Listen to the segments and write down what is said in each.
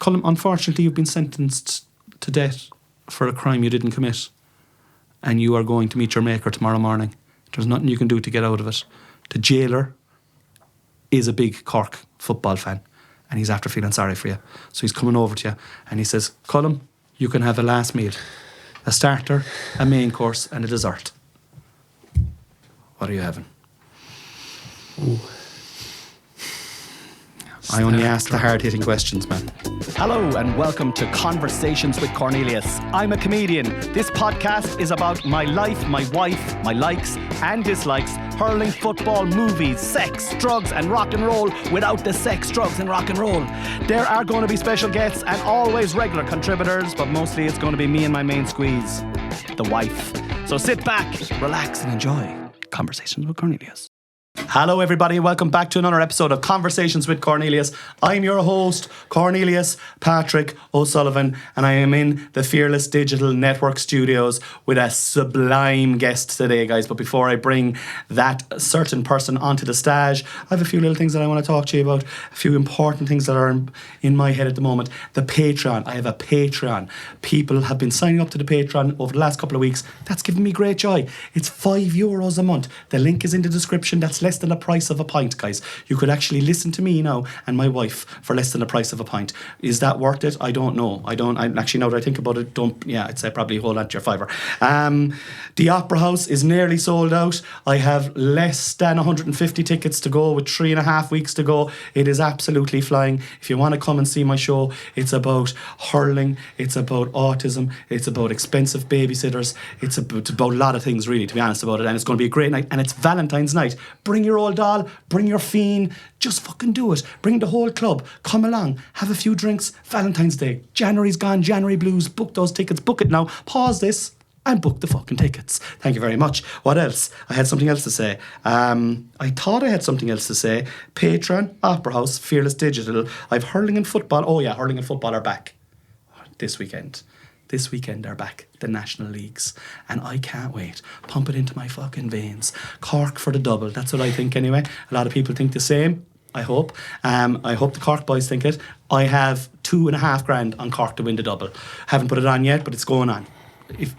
Colum, unfortunately, you've been sentenced to death for a crime you didn't commit, and you are going to meet your maker tomorrow morning. There's nothing you can do to get out of it. The jailer is a big Cork football fan, and he's after feeling sorry for you. So he's coming over to you, and he says, Colum, you can have a last meal. A starter, a main course, and a dessert. What are you having? Ooh. I only ask the hard-hitting questions, man. Hello and welcome to Conversations with Cornelius. I'm a comedian. This podcast is about my life, my wife, my likes and dislikes, hurling, football, movies, sex, drugs and rock and roll without the sex, drugs and rock and roll. There are going to be special guests and always regular contributors, but mostly it's going to be me and my main squeeze, the wife. So sit back, relax and enjoy Conversations with Cornelius. Hello everybody, welcome back to another episode of Conversations with Cornelius. I'm your host, Cornelius Patrick O'Sullivan, and I am in the Fearless Digital Network studios with a sublime guest today, guys. But before I bring that certain person onto the stage, I have a few little things that I want to talk to you about, a few important things that are in my head at the moment. The Patreon, I have a Patreon. People have been signing up to the Patreon over the last couple of weeks. That's given me great joy. It's €5 a month. The link is in the description. That's less than the price of a pint, guys. You could actually listen to me now and my wife for less than the price of a pint. Is that worth it? I don't know. I actually, now that I think about it, I'd say probably hold on to your fiver. The Opera House is nearly sold out. I have less than 150 tickets to go with 3.5 weeks to go. It is absolutely flying. If you want to come and see my show, it's about hurling, it's about autism, it's about expensive babysitters, it's about a lot of things really, to be honest about it, and it's going to be a great night, and it's Valentine's night. Bring your old doll, bring your fiend, just fucking do it. Bring the whole club, come along, have a few drinks. Valentine's Day, January's gone, January blues, book those tickets, book it now, pause this and book the fucking tickets. Thank you very much. What else? I had something else to say. I thought I had something else to say. Patreon, Opera House, Fearless Digital. I've hurling and football. Oh yeah, hurling and football are back this weekend. This weekend are back, the National Leagues, and I can't wait. Pump it into my fucking veins. Cork for the double, that's what I think anyway. A lot of people think the same, I hope. I hope the Cork boys think it. I have $2,500 on Cork to win the double. Haven't put it on yet, but it's going on. If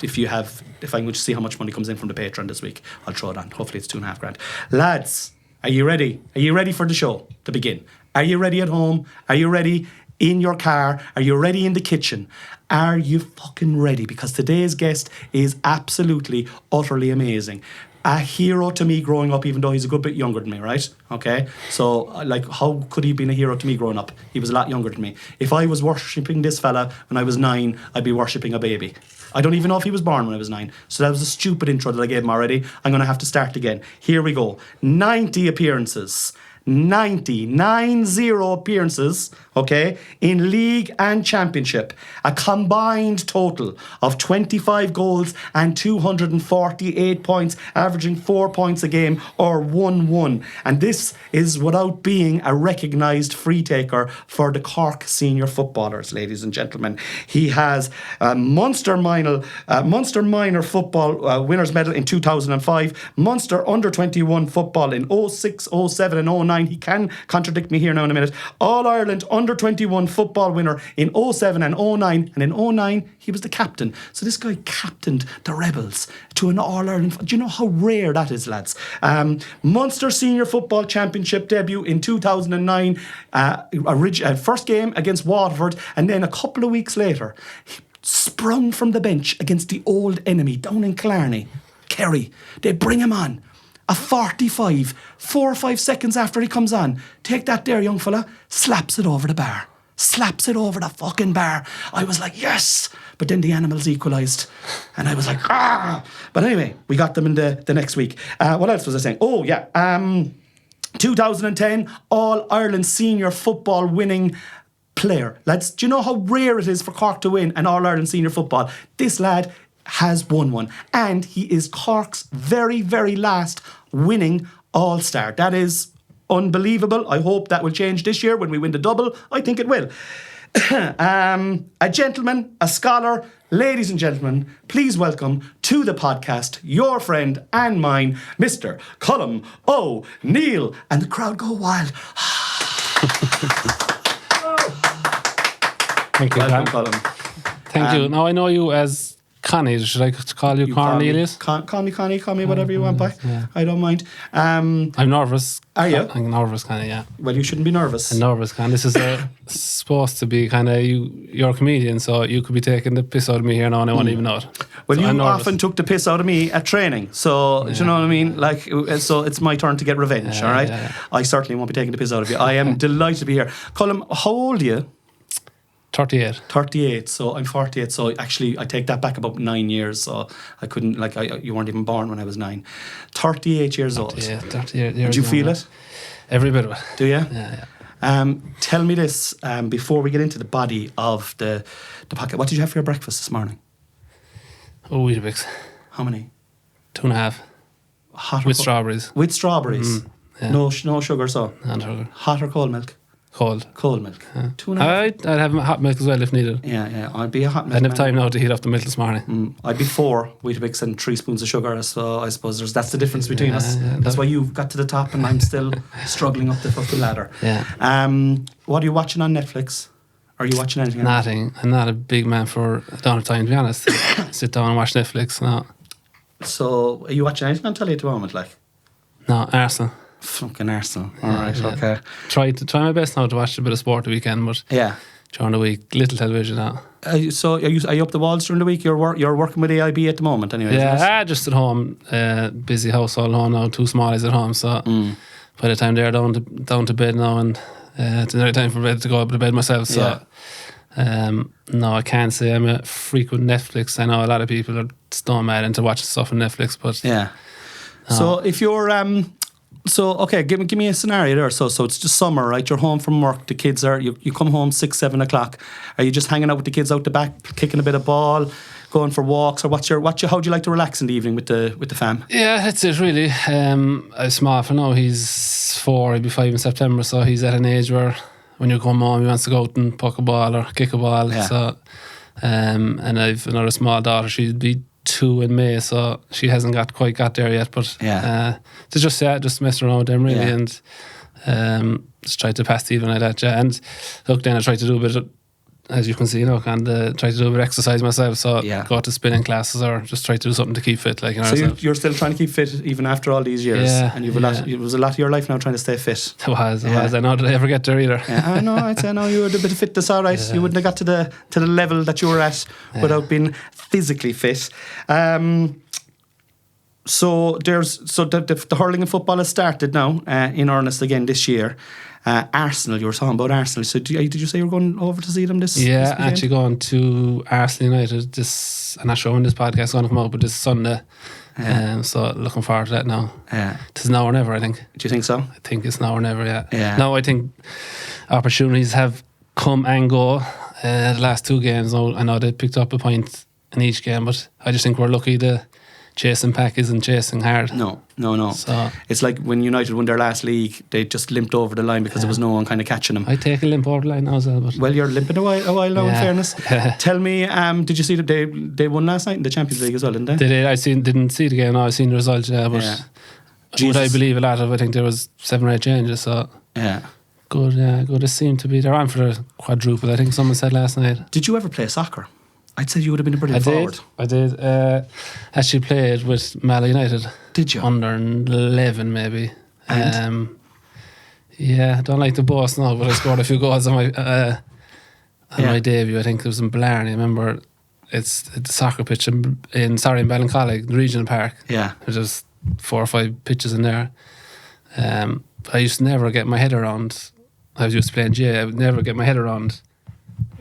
I'm going to see how much money comes in from the Patreon this week, I'll throw it on. Hopefully it's $2,500. Lads, are you ready? Are you ready for the show to begin? Are you ready at home? Are you ready in your car? Are you ready in the kitchen? Are you fucking ready? Because today's guest is absolutely, utterly amazing. A hero to me growing up, even though he's a good bit younger than me, right? Okay? So, how could he have been a hero to me growing up? He was a lot younger than me. If I was worshipping this fella when I was 9, I'd be worshipping a baby. I don't even know if he was born when I was 9. So that was a stupid intro that I gave him already. I'm going to have to start again. Here we go. 90 appearances. 90 appearances, okay, in league and championship. A combined total of 25 goals and 248 points, averaging 4 points a game or 1-1. And this is without being a recognised free taker for the Cork senior footballers, ladies and gentlemen. He has a Munster Minor Football Winners Medal in 2005, Munster Under-21 Football in 06, 07 and 09. He can contradict me here now in a minute. All-Ireland Under-21 Football winner in 07 and 09. And in 09, he was the captain. So this guy captained the Rebels to an All-Ireland. Do you know how rare that is, lads? Munster Senior Football Championship debut in 2009. First game against Waterford. And then a couple of weeks later, he sprung from the bench against the old enemy down in Killarney, Kerry. They bring him on. A 45, 4 or 5 seconds after he comes on, take that there, young fella, slaps it over the bar. Slaps it over the fucking bar. I was like, yes! But then the Animals equalised. And I was like, ah! But anyway, we got them in the next week. What else was I saying? Oh, yeah. 2010 All-Ireland Senior Football winning player. Lads, do you know how rare it is for Cork to win an All-Ireland Senior Football? This lad has won one. And he is Cork's very, very last winning All-Star. That is unbelievable. I hope that will change this year when we win the double. I think it will. A gentleman, a scholar. Ladies and gentlemen, please welcome to the podcast your friend and mine, Mr. Colum Neill. And the crowd go wild. Thank you, Welcome, Colum. Colum. Thank you. Now I know you as Connie. Should I call you Cornelius? Call me Connie, call me whatever you want by. Yeah. I don't mind. I'm nervous. Are you? I'm nervous, Connie, yeah. Well, you shouldn't be nervous. I'm nervous, Connie. This is supposed to be kind of you're a comedian, so you could be taking the piss out of me here now and I won't even know it. Well, so you often took the piss out of me at training, so do you know what I mean? Like, so it's my turn to get revenge, all right? Yeah. I certainly won't be taking the piss out of you. I am delighted to be here. Colum, how old are you? 38. 38, so I'm 48, so actually I take that back about 9 years, so I couldn't, you weren't even born when I was 9. 38 years old. Yeah, 38 years. Do you feel it? Every bit of it. Do you? Yeah. Tell me this, before we get into the body of the packet, what did you have for your breakfast this morning? Oh, Weetabix. How many? 2.5. Hot or With cold? strawberries. With strawberries? Yeah. No sugar, so? And sugar. Hot or cold milk? Cold. Cold milk. Yeah. 2.5? I'd have hot milk as well if needed. Yeah, I'd be a hot milk I didn't have man. time now to heat up the milk this morning. I'd be 4 Weetabix and 3 spoons of sugar, so I suppose that's the difference between us. Yeah, That's why you've got to the top and I'm still struggling up the fucking ladder. Yeah. What are you watching on Netflix? Are you watching anything else? Nothing. I'm not a big man for. I don't have time, to be honest. Sit down and watch Netflix. No. So, are you watching anything on telly at the moment? Like, No, Arsenal. fucking Arsenal. All right, okay. Try my best now to watch a bit of sport the weekend, but Yeah. during the week, little television now. So, are you up the walls during the week? You're working with AIB at the moment, anyway. isn't it? Yeah, just at home. Busy household home now. 2 smallies at home, so by the time they're down to bed now, and it's nearly time for bed to go up to bed myself. So, no, I can't say I'm a frequent Netflix. I know a lot of people are stone mad into watching stuff on Netflix, but Yeah. So if you're okay, give me a scenario there. So it's just summer, right? You're home from work. The kids are you come home 6-7 o'clock. Are you just hanging out with the kids out the back, kicking a bit of ball, going for walks, or how do you like to relax in the evening with the fam? yeah, that's it really. I'm small for now. He's 4, he'll be 5 in September, so he's at an age where when you come home, he wants to go out and puck a ball or kick a ball. Yeah. So, and I've another small daughter. She'd be 2 in May, so she hasn't quite got there yet. But to just mess around with them really, and just try to pass the evening like that. Yeah. And look, then I try to do a bit of, as you can see, and try to do a bit of exercise myself. So go to spinning classes or just try to do something to keep fit. Like, So you're still trying to keep fit even after all these years, and it was a lot of your life now trying to stay fit. It was. I know, did I ever get there either? Yeah, I know. I'd say you had a bit of fitness, all right. You wouldn't have got to the level that you were at without being physically fit. So the hurling and football has started now in earnest again this year. Arsenal, you were talking about Arsenal. So did you say you were going over to see them this Yeah, weekend? actually going to Arsenal United I'm not sure when this podcast is going to come out, but this Sunday. So looking forward to that now. Yeah. It's now or never, I think. Do you think so? I think it's now or never, Yeah. Now I think opportunities have come and go. The last 2 games, I know they picked up a point in each game, but I just think we're lucky to chasing pack isn't chasing hard. No. So It's like when United won their last league, they just limped over the line because there was no one kind of catching them. I take a limp over the line now as well. But Well, you're limping a while now, in fairness. Tell me, did you see that they won last night in the Champions League as well, didn't they? I didn't see the game. No, I seen the results. Yeah, but would I believe a lot of? I think there was 7 or 8 changes. So good. Yeah, good. It seemed to be they're on for the quadruple. I think someone said last night. Did you ever play soccer? I'd say you would have been a brilliant forward. I did. Actually played with Mal United. Did you? Under 11 maybe. And? I don't like the boss now, but I scored a few goals on my debut. I think it was in Blarney. I remember it's the soccer pitch in Ballincollig, the regional park. Yeah. There's just 4 or 5 pitches in there. I used to never get my head around. I was used to playing J. I would never get my head around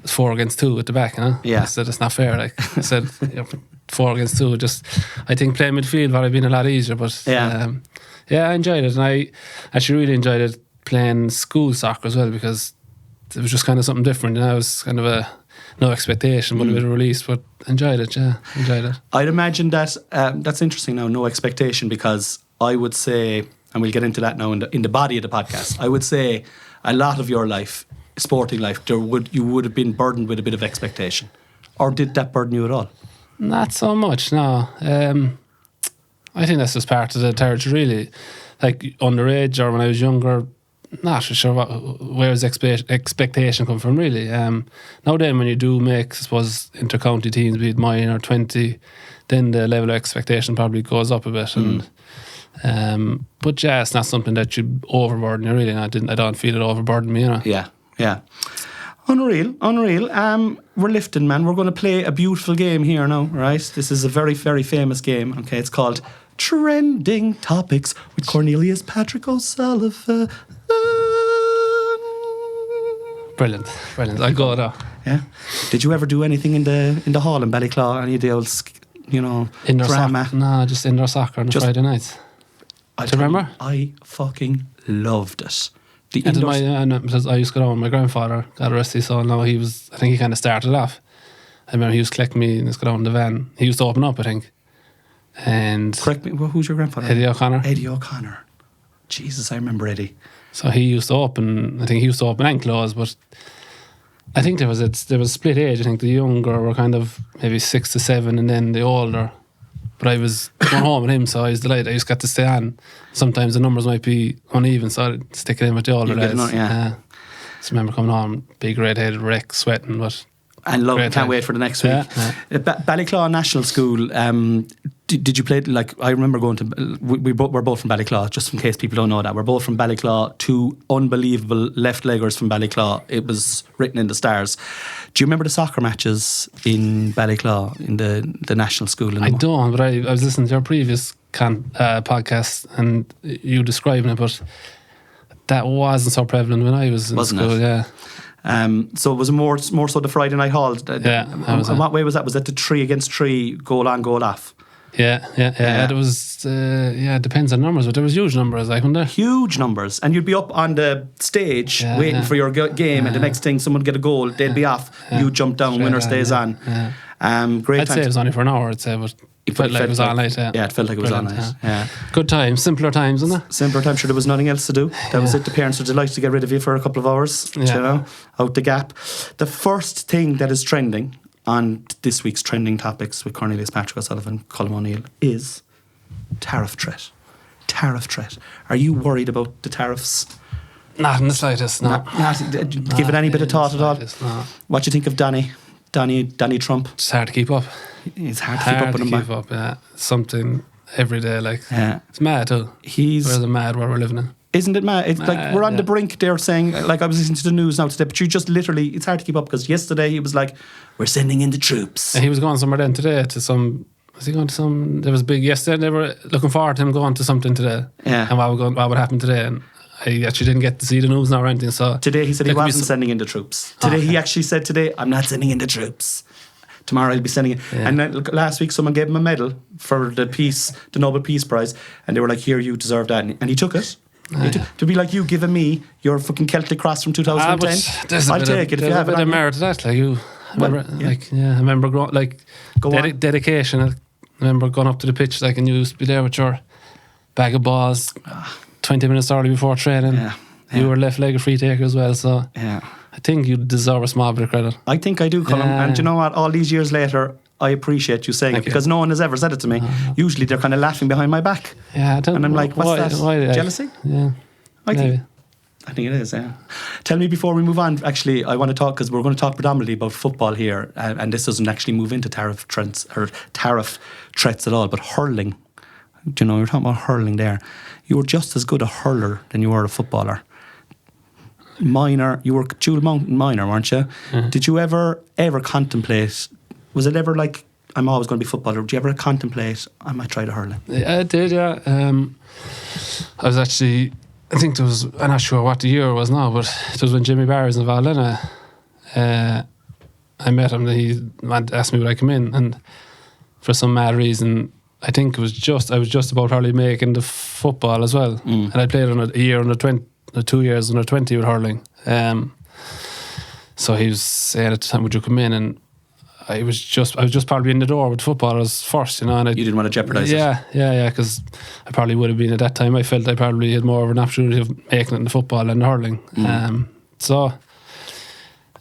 4 against 2 at the back, Yeah. I said it's not fair. Like I said, 4 against 2. Just I think playing midfield would have been a lot easier. But I enjoyed it, and I actually really enjoyed it playing school soccer as well, because it was just kind of something different. It was kind of no expectation, but a bit of release. But enjoyed it. Yeah, enjoyed it. I'd imagine that that's interesting now. No expectation, because I would say, and we'll get into that now in the body of the podcast. I would say a lot of your life, sporting life, you would have been burdened with a bit of expectation, or did that burden you at all? Not so much, no. I think that's just part of the territory, really. Like underage or when I was younger, not sure where his expectation come from really. Now then, when you do make, I suppose, inter-county teams, be it mine or 20, then the level of expectation probably goes up a bit. And but yeah, it's not something that should overburden you really. I don't feel it overburden me, you know. Yeah. Unreal. We're lifting, man. We're going to play a beautiful game here now, right? This is a very, very famous game. Okay, it's called Trending Topics with Cornelius Patrick O'Sullivan. Brilliant. I'll go there. Yeah. Did you ever do anything in the hall in Ballyclaw? Any of the old, Indoor drama? Soccer? No, just indoor soccer on Friday nights. Do you remember? I fucking loved it. I used to go down with my grandfather, God rest his soul. Now I think he kind of started off. I remember he used to collect me and just go down in the van. He used to open up, I think. And correct me, who's your grandfather? Eddie O'Connor. Eddie O'Connor. Jesus, I remember Eddie. So he used to open, I think he used to open and close, but I think there was split age. I think the younger were kind of maybe 6 to 7 and then the older. But I was going home with him, so I was delighted. I just got to stay on. Sometimes the numbers might be uneven, so I'd stick it in with the older lads. So I remember coming home, big red-headed wreck, sweating, but... And can't wait for the next week. Yeah. Ballyclaw National School, did you play, I remember going to, we're both from Ballyclaw, just in case people don't know that. We're both from Ballyclaw, 2 unbelievable left-leggers from Ballyclaw. It was written in the stars. Do you remember the soccer matches in Ballyclaw, in the National School? I don't, but I was listening to your previous podcast and you describing it, but that wasn't so prevalent when I was in school, yeah. So it was more so the Friday night hall. In what way was that? Was that the 3 against 3, goal on, goal off? Yeah. It was. It depends on numbers, but there was huge numbers, wasn't there? Huge numbers, and you'd be up on the stage waiting for your game, and the next thing someone get a goal, they'd be off. You jump down, winner stays on. Great. I'd say it was only for an hour. I'd say, but it felt like it was all night. Yeah, it felt like it was all night. Yeah. Good times, simpler times, isn't it? Simpler times. Sure, there was nothing else to do. That was it. The parents were delighted to get rid of you for a couple of hours. Out the gap. The first thing that is trending on this week's Trending Topics with Cornelius Patrick O'Sullivan, Colum O'Neill, is tariff threat. Are you worried about the tariffs? Not in the slightest, no. Give it any bit of thought at all? No. What do you think of Donny Trump? It's hard to keep up. It's hard to keep up with him. Yeah. Something every day, it's mad too. We're mad where we're living in. Isn't it mad? It's mad, we're on the brink. They're saying, I was listening to the news now today, but you just literally, it's hard to keep up because yesterday he was like, we're sending in the troops. And he was going somewhere then today to some. Was he going to some? There was big yesterday. They were looking forward to him going to something today. Yeah. And what would happen today? And I actually didn't get to see the news now or anything. So today he said he wasn't sending in the troops. Today he actually said, I'm not sending in the troops. Tomorrow I'll be sending it. Yeah. And then last week someone gave him a medal for the Nobel Peace Prize, and they were like, here, you deserve that. And he took it. To be like you giving me your fucking Celtic cross from 2010. I'll take it if you have it. There's a bit of merit to that. I remember growing, dedication. I remember going up to the pitch and you used to be there with your bag of balls 20 minutes early before training. Yeah. You were left-legged free taker as well, so I think you deserve a small bit of credit. I think I do, Colum. And you know what? All these years later, I appreciate you saying it because no one has ever said it to me. Usually they're kind of laughing behind my back. Yeah, and I'm like, what's that? Why jealousy? Yeah, I think it is, yeah. Tell me before we move on, actually, I want to talk, because we're going to talk predominantly about football here, and this doesn't actually move into tariff threats at all, but hurling. Do you know, you're talking about hurling there. You were just as good a hurler than you were a footballer. Minor, you were dual mountain minor, weren't you? Mm-hmm. Did you ever contemplate, was it ever like, I'm always going to be footballer, did you ever contemplate, I might try the hurling? Yeah, I did, yeah. I was actually, I think there was, I'm not sure what the year was now, but it was when Jimmy Barry was involved in it. I met him, he asked me would I come in, and for some mad reason, I think I was just about hardly making the football as well. And I played on a year under 20, 2 years under 20 with hurling. So he was saying at the time, would you come in? And I was just probably in the door with footballers first, you know. And you didn't want to jeopardise it? Yeah, because I probably would have been at that time. I felt I probably had more of an opportunity of making it in the football than the hurling.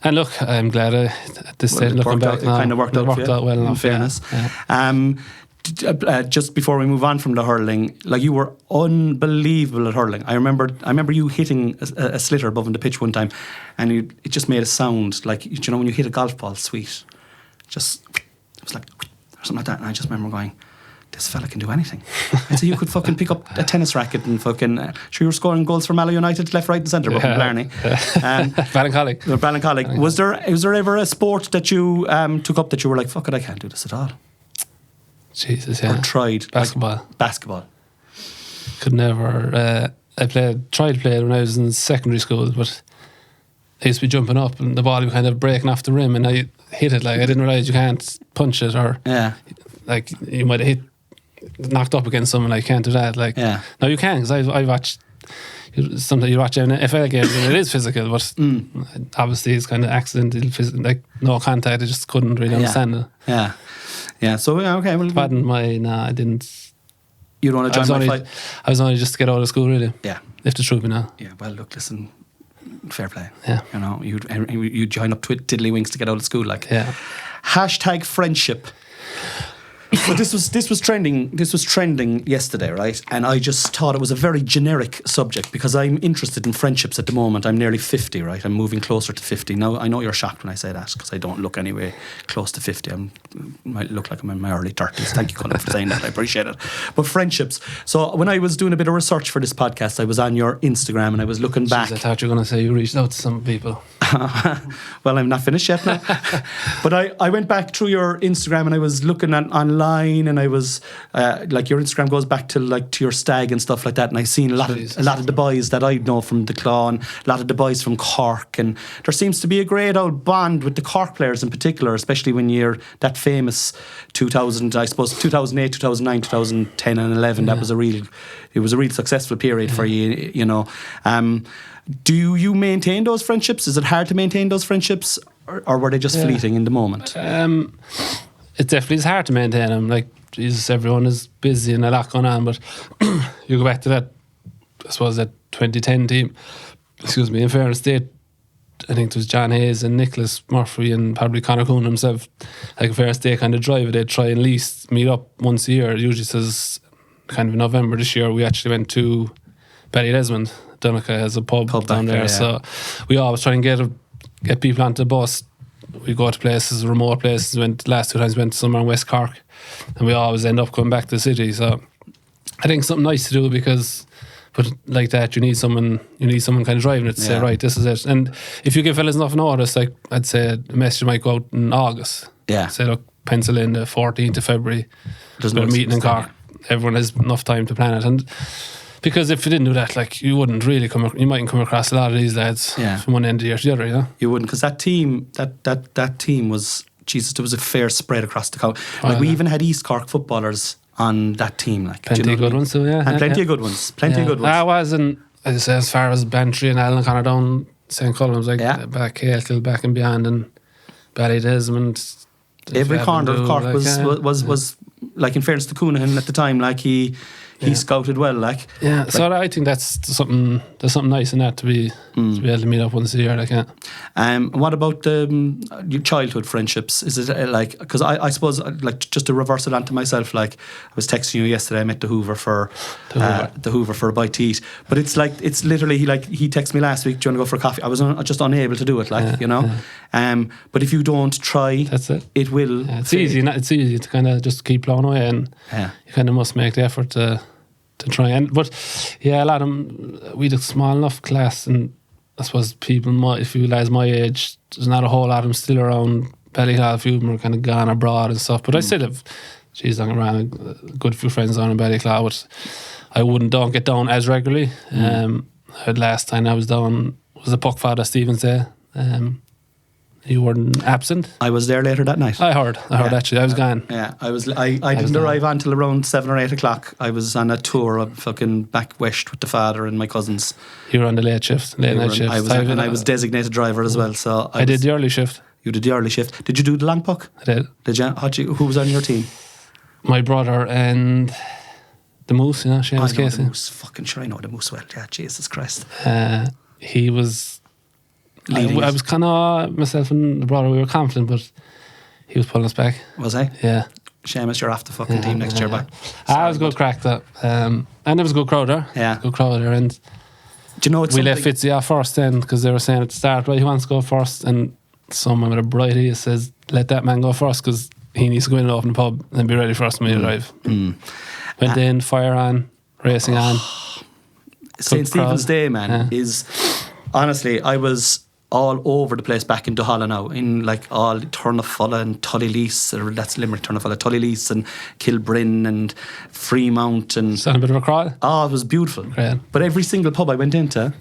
And look, I'm glad at this stage, looking back now, it kind of worked out well enough. In fairness. Yeah. just before we move on from the hurling, like you were unbelievable at hurling. I remember you hitting a slitter above in the pitch one time, and it just made a sound like, you know, when you hit a golf ball, sweet. Just, it was like, or something like that. And I just remember going, this fella can do anything. And so you could fucking pick up a tennis racket and fucking, sure, you were scoring goals for Mallow United left, right and centre, but Blarney. Ballincollig. Was there ever a sport that you took up that you were like, fuck it, I can't do this at all? Jesus, yeah. Or tried? Basketball. Like, basketball. Could never. I tried to play it when I was in secondary school, but I used to be jumping up and the ball would kind of breaking off the rim and I hit it. Like, I didn't realise you can't punch it, or like you might have knocked up against someone. Like, you can't do that. Like, no, you can, because I watched. Sometimes you watch an NFL game and it is physical, but obviously it's kind of accidental, like no contact. I just couldn't really understand it. Yeah. So okay. Well, I didn't. You don't want to join my fight? I was only just to get out of school, really. Yeah. If the truth be now. Yeah. Well, look, listen. Fair play. Yeah. You know, you join up tiddlywinks to get out of school, like. Yeah. Hashtag friendship. So this was trending yesterday, right? And I just thought it was a very generic subject because I'm interested in friendships at the moment. I'm nearly 50, right? I'm moving closer to 50. Now, I know you're shocked when I say that because I don't look anyway close to 50. I might look like I'm in my early 30s. Thank you, Colum, for saying that. I appreciate it. But friendships. So when I was doing a bit of research for this podcast, I was on your Instagram and I was looking back. I thought you were going to say you reached out to some people. Well, I'm not finished yet now. But I went back through your Instagram and I was looking at online, and I was like, your Instagram goes back to your stag and stuff like that, and I seen a lot of the boys that I know from the Claw and a lot of the boys from Cork, and there seems to be a great old bond with the Cork players in particular, especially when you're that famous 2000, I suppose 2008, 2009, 2010 and 11. That was a real successful period for you, you know. Do you maintain those friendships? Is it hard to maintain those friendships, or were they just fleeting in the moment? It definitely is hard to maintain them. Like, Jesus, everyone is busy and a lot going on, but you go back to that, I suppose, that 2010 team, in fairness, I think it was John Hayes and Nicholas Murphy and probably Conor Coon himself. Like, in fairness, they kind of drive it. They try and at least meet up once a year. It usually says kind of in November. This year we actually went to Ballydesmond. Donegal has a pub down there, so we always try and get people onto the bus. We go to places, remote places. Last 2 times we went somewhere in West Cork, and we always end up coming back to the city. So I think something nice to do, but like that, you need someone kind of driving it to say, right, this is it. And if you give fellas enough notice, like I'd say a message might go out in August. Yeah. Say, look, pencil in the 14th of February. There's no meeting in Cork. Everyone has enough time to plan it. And because if you didn't do that, like, you wouldn't really you mightn't come across a lot of these lads from one end of the year to the other, you know? You wouldn't, because that team was, Jesus, there was a fair spread across the country. We even had East Cork footballers on that team. Like, plenty of good ones, too, yeah. And plenty of good ones. Plenty of good ones. I was, and as I say, as far as Bantry and Allen Connor down St. Colum's, like back Hale, back and beyond, and Ballydesmond. Every corner of Cork was like, in fairness to Coonahan at the time, like he scouted well, like. Yeah, like, so I think there's something nice in that to be able to meet up once a year, like. What about your childhood friendships? Is it like, because I suppose, like, just to reverse it onto myself, like, I was texting you yesterday, I met the Hoover for a bite to eat, but it's like, it's literally, he texted me last week, do you want to go for a coffee? I was just unable to do it, like, you know. But if you don't try, that's it will. Yeah, it's easy to kind of just keep plowing away, and you kind of must make the effort to try. And but a lot of them, we had a small enough class, and I suppose if you guys my age, there's not a whole lot of them still around Ballyhall. A few of them are kind of gone abroad and stuff, but I still have, don't get me wrong, a good few friends down in Ballyclaw, but I don't get down as regularly. Last time I was down was a Puck Father Stephen's Day. You weren't absent? I was there later that night. I heard actually. I was gone. Yeah, I didn't arrive until around 7 or 8 o'clock. I was on a tour of fucking back west with the father and my cousins. You were on the late night shift. I was designated driver as well. So I did the early shift. You did the early shift. Did you do the long puck? I did. Did you? Who was on your team? My brother and the Moose, Seamus Casey. The Moose. Fucking sure I know the Moose well. Yeah, Jesus Christ. He was... I was kind of, myself and the brother, we were confident, but he was pulling us back. Was I? Yeah. Seamus, you're off the fucking team next year, but it was a good crack that. And there was a good crowd there. Yeah. Good crowd there. And do you know we let Fitzy off first then because they were saying at the start, right, he wants to go first. And someone with a bright idea says, let that man go first because he needs to go in and open the pub and be ready for us when we arrive. Went in, fire on, racing on. St. Stephen's Day, man, is honestly, I was all over the place back in Duhallow now, in like all Turnafulla and Tullylease, or that's Limerick, Turnafulla, Tullylease and Kilbrinn and Fremount and... Is that a bit of a crawl? Oh, it was beautiful. Great. But every single pub I went into,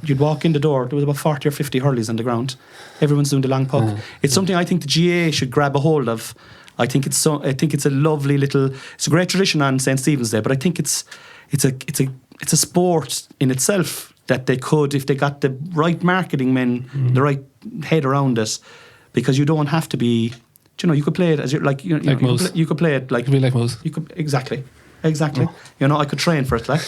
you'd walk in the door, there was about 40 or 50 hurleys on the ground. Everyone's doing the long puck. It's something I think the GA should grab a hold of. I think it's a lovely little... It's a great tradition on St. Stephen's Day, but I think it's a sport in itself that they could, if they got the right marketing men, the right head around it, because you don't have to be, you could play it as like you could play it like you could be like Moose. You could exactly. I could train for it. Like,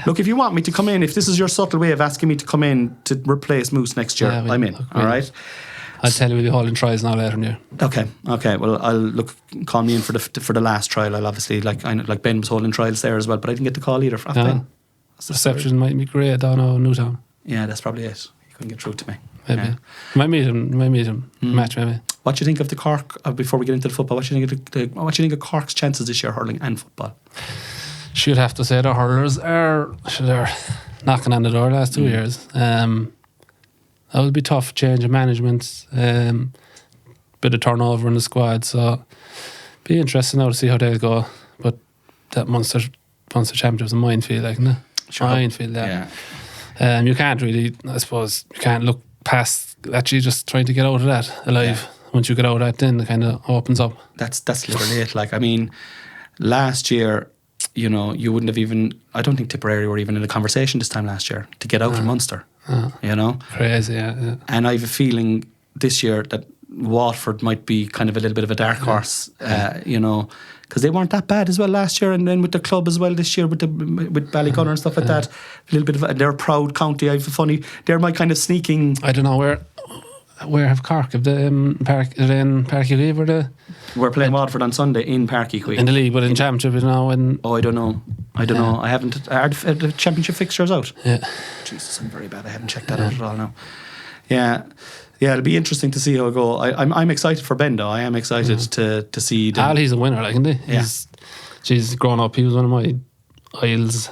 look, if you want me to come in, if this is your subtle way of asking me to come in to replace Moose next year, I'm in. All right. I'll tell you we'll be holding trials now later in the year. Okay. Well, I'll call me in for the last trial. I'll obviously like Ben was holding trials there as well, but I didn't get the call either for Ben. Reception might be great down in Newtown. Yeah, that's probably it. You couldn't get through to me. Maybe. Yeah. Might meet him. Match maybe. What do you think of the Cork, before we get into the football, what do you think of Cork's chances this year, hurling and football? Should have to say the hurlers are knocking on the door the last 2 years. That would be tough, change of management, bit of turnover in the squad, so be interesting now to see how they go. But that Munster Championship was a minefield, like, isn't it? Sure. Minefield, yeah. You can't really, I suppose, you can't look past actually just trying to get out of that alive. Yeah. Once you get out of that, then it kind of opens up. That's literally it. Like, I mean, last year, you wouldn't have even, I don't think Tipperary were even in a conversation this time last year to get out from Munster. Crazy, yeah. And I have a feeling this year that Waterford might be kind of a little bit of a dark horse, because they weren't that bad as well last year, and then with the club as well this year with Ballygunner and stuff like that, a little bit of they're a proud county. They're my kind of sneaking. I don't know where have Cork, have they in Páirc Uí were we're playing Waterford on Sunday in Páirc Uí in the league, but in championship now. I don't know. I haven't. Are the championship fixtures out? Yeah. Jesus, I'm very bad. I haven't checked that out at all now. Yeah, it'll be interesting to see how it go. I'm excited for Ben though. I am excited to see. He's a winner, like, isn't he? Yeah. He's grown up. He was one of my idols.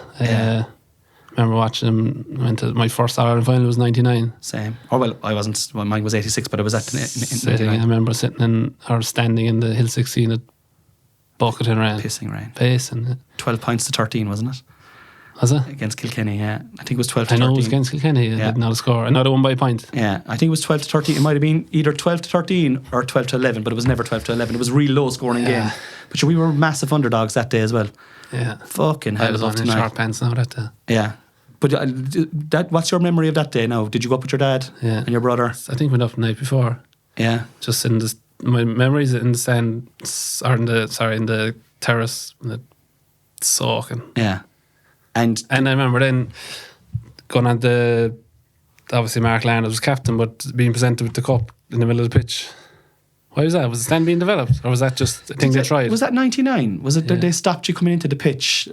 Remember watching him. Went to my first Ireland final was 99. Same. Oh well, I wasn't. Well, mine was 86, but I was at in 99. I remember standing in the Hill 16 at bucketing rain. Pissing rain. Pacing. 12 points to 13, wasn't it? Was it? Against Kilkenny, yeah. I think it was 12 to 13. I know it was against Kilkenny. I did not score. Another one by a point. Yeah, I think it was 12 to 13. It might have been either 12 to 13 or 12 to 11, but it was never 12 to 11. It was a real low scoring game. But we were massive underdogs that day as well. Yeah. Fucking hell. I was on in short pants now that day. Yeah. But what's your memory of that day now? Did you go up with your dad and your brother? I think we went up the night before. Yeah. Just in my memories in the stand, or in the terrace, soaking. Yeah. And I remember then going on obviously Mark Larned was captain, but being presented with the cup in the middle of the pitch. Why was that? Was the stand being developed, or was that just a thing they tried? Was that 99? Was it that they stopped you coming into the pitch?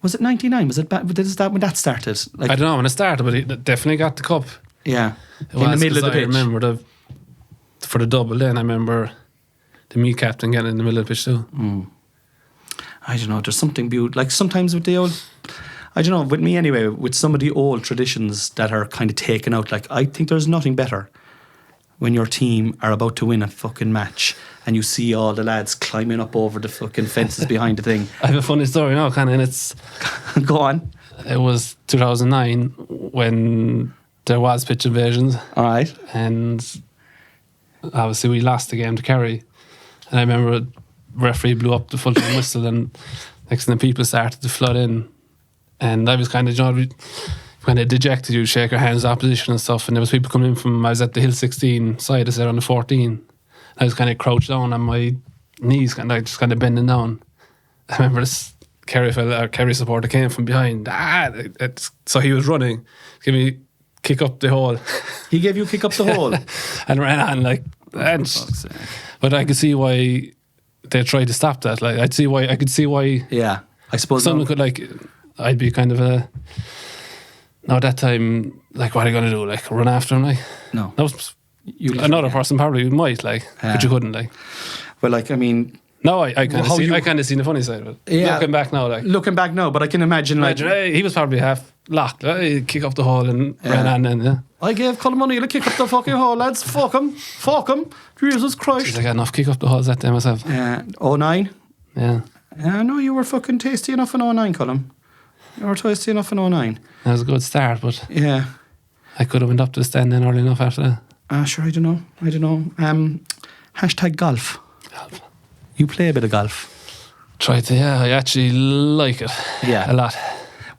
Was it 99? Was it when that started? I don't know when it started, but it definitely got the cup. Yeah, in the middle of the pitch. I remember for the double. Then I remember the me captain getting in the middle of the pitch too. I don't know. There's something beautiful. Like sometimes with the old, I don't know. With me anyway, with some of the old traditions that are kind of taken out. Like I think there's nothing better when your team are about to win a fucking match and you see all the lads climbing up over the fucking fences behind the thing. I have a funny story now, Conor, and it's... Go on. It was 2009 when there was pitch invasions. All right. And obviously we lost the game to Kerry. And I remember the referee blew up the full-time whistle and next thing the people started to flood in. And I was kind of, when it dejected, you shake your hands, opposition and stuff, and there was people coming in from, I was at the Hill 16 side, I said on the 14. I was kind of crouched down on my knees, just kind of bending down. I remember this Kerry supporter came from behind. So he was running, give me kick up the hole. He gave you a kick up the hole? And ran on, like, But I could see why they tried to stop that. Like, I could see why. Yeah, I suppose someone could, like, I'd be kind of a. Now, at that time, like, what are you going to do? Like, run after him? Like, no. Another person probably might, like, but you couldn't, like. Well, like, I mean. No, I kind of seen the funny side of it. Yeah. Looking back now, but I can imagine like. He was probably half locked. He'd kick up the hole and ran on then, yeah. I gave Colum O'Neill a kick up the fucking hole, lads. Fuck him. Jesus Christ. I got enough kick up the holes that day myself. 09? Yeah. No, you were fucking tasty enough in 09, Colum. You were tasty enough in 09. That was a good start, but yeah, I could have went up to the stand then early enough after that. Sure, I don't know. Hashtag golf. You play a bit of golf? Try to, yeah. I actually like it. Yeah. A lot.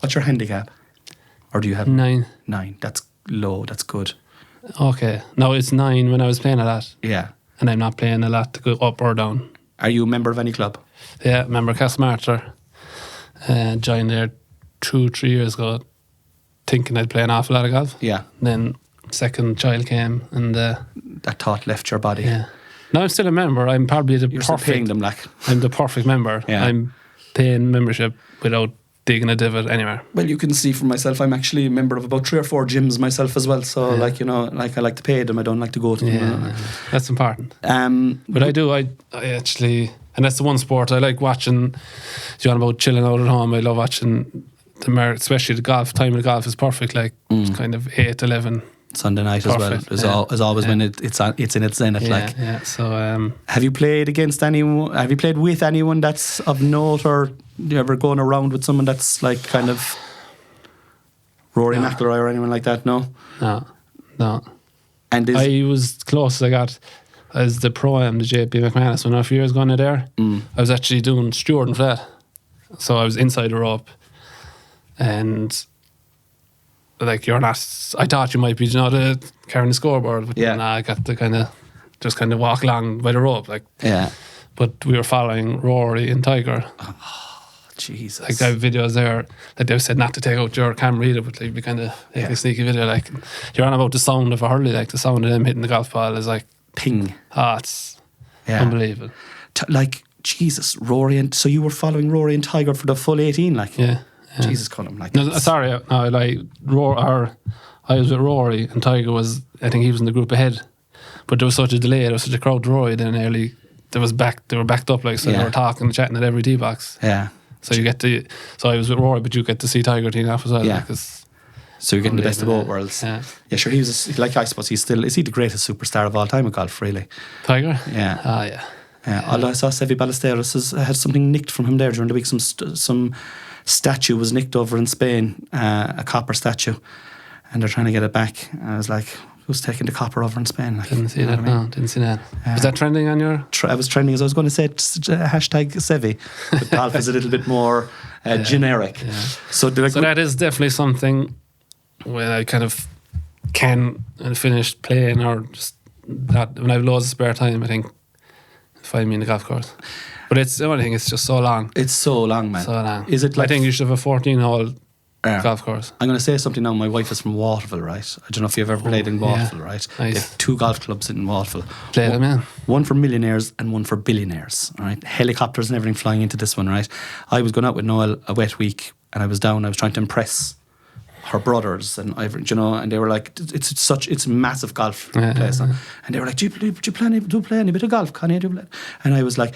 What's your handicap? Or do you have 9? 9. That's low. That's good. Okay. No, it's 9 when I was playing a lot. Yeah. And I'm not playing a lot to go up or down. Are you a member of any club? Yeah, member of Castlemartyr. Joined there 2-3 years ago, thinking I'd play an awful lot of golf. Yeah. Then second child came and that thought left your body. Yeah. No, I'm still a member. I'm probably You're still paying them, like. I'm the perfect member. Yeah. I'm paying membership without digging a divot anywhere. Well, you can see for myself, I'm actually a member of about 3 or 4 gyms myself as well. So, like, you know, like I like to pay them. I don't like to go to them. Yeah, that's important. But I actually, and that's the one sport I like watching. You know about chilling out at home. I love watching especially the golf. Time of the golf is perfect. Like it's kind of 8, 11. Sunday night perfect, as well. As always when it's in its zenith. Yeah, like. Yeah. So, have you played against anyone? Have you played with anyone that's of note, or you ever going around with someone that's like kind of Rory McIlroy or anyone like that? No. And I was close as I got as the pro-am, the JP McManus. When a few years ago there, I was actually doing stewarding for that. So I was inside the rope, and like you're not. I thought you might be, carrying the scoreboard, but I got to kind of walk along by the rope, like. Yeah. But we were following Rory and Tiger. Oh, Jesus. Like I have videos there that they've said not to take out your camera either, but like we kind of take a sneaky video. Like you're on about the sound of a hurley, like the sound of them hitting the golf ball is like ping. It's unbelievable. Like Jesus, Rory, and so you were following Rory and Tiger for the full 18, like. Yeah. Jesus, Colum, like. No, sorry, I was with Rory and Tiger was. I think he was in the group ahead, but there was such a delay. There was such a crowd to Rory. Then early, they were backed up, like so they were talking and chatting at every tee box. Yeah. So I was with Rory, but you get to see Tiger teeing off as well. Yeah. So you're getting the best of both worlds. Yeah. Yeah, sure. He was I suppose is he the greatest superstar of all time of golf, really? Tiger. Yeah. Yeah. Although I saw Seve Ballesteros had something nicked from him there during the week. Some statue was nicked over in Spain, a copper statue, and they're trying to get it back. And I was like, who's taking the copper over in Spain? Like, didn't see that. No, didn't see that. Was that trending on your? I was trending as I was going to say hashtag Seve, but golf is a little bit more generic. Yeah. So that is definitely something when I kind of can and finish playing, or just that when I have loads of spare time, I think find me in the golf course. But the only thing, it's just so long. It's so long, man. So long. Is it like? I think you should have a 14-hole golf course. I'm going to say something now. My wife is from Waterville, right? I don't know if you've ever played in Waterville, right? Nice. They have 2 golf clubs in Waterville. Play them, man. One for millionaires and one for billionaires, all right? Helicopters and everything flying into this one, right? I was going out with Noel a wet week, and I was down. I was trying to impress her brothers and and they were like, it's a massive golf place, and they were like, do you play any bit of golf, Connie? And I was like,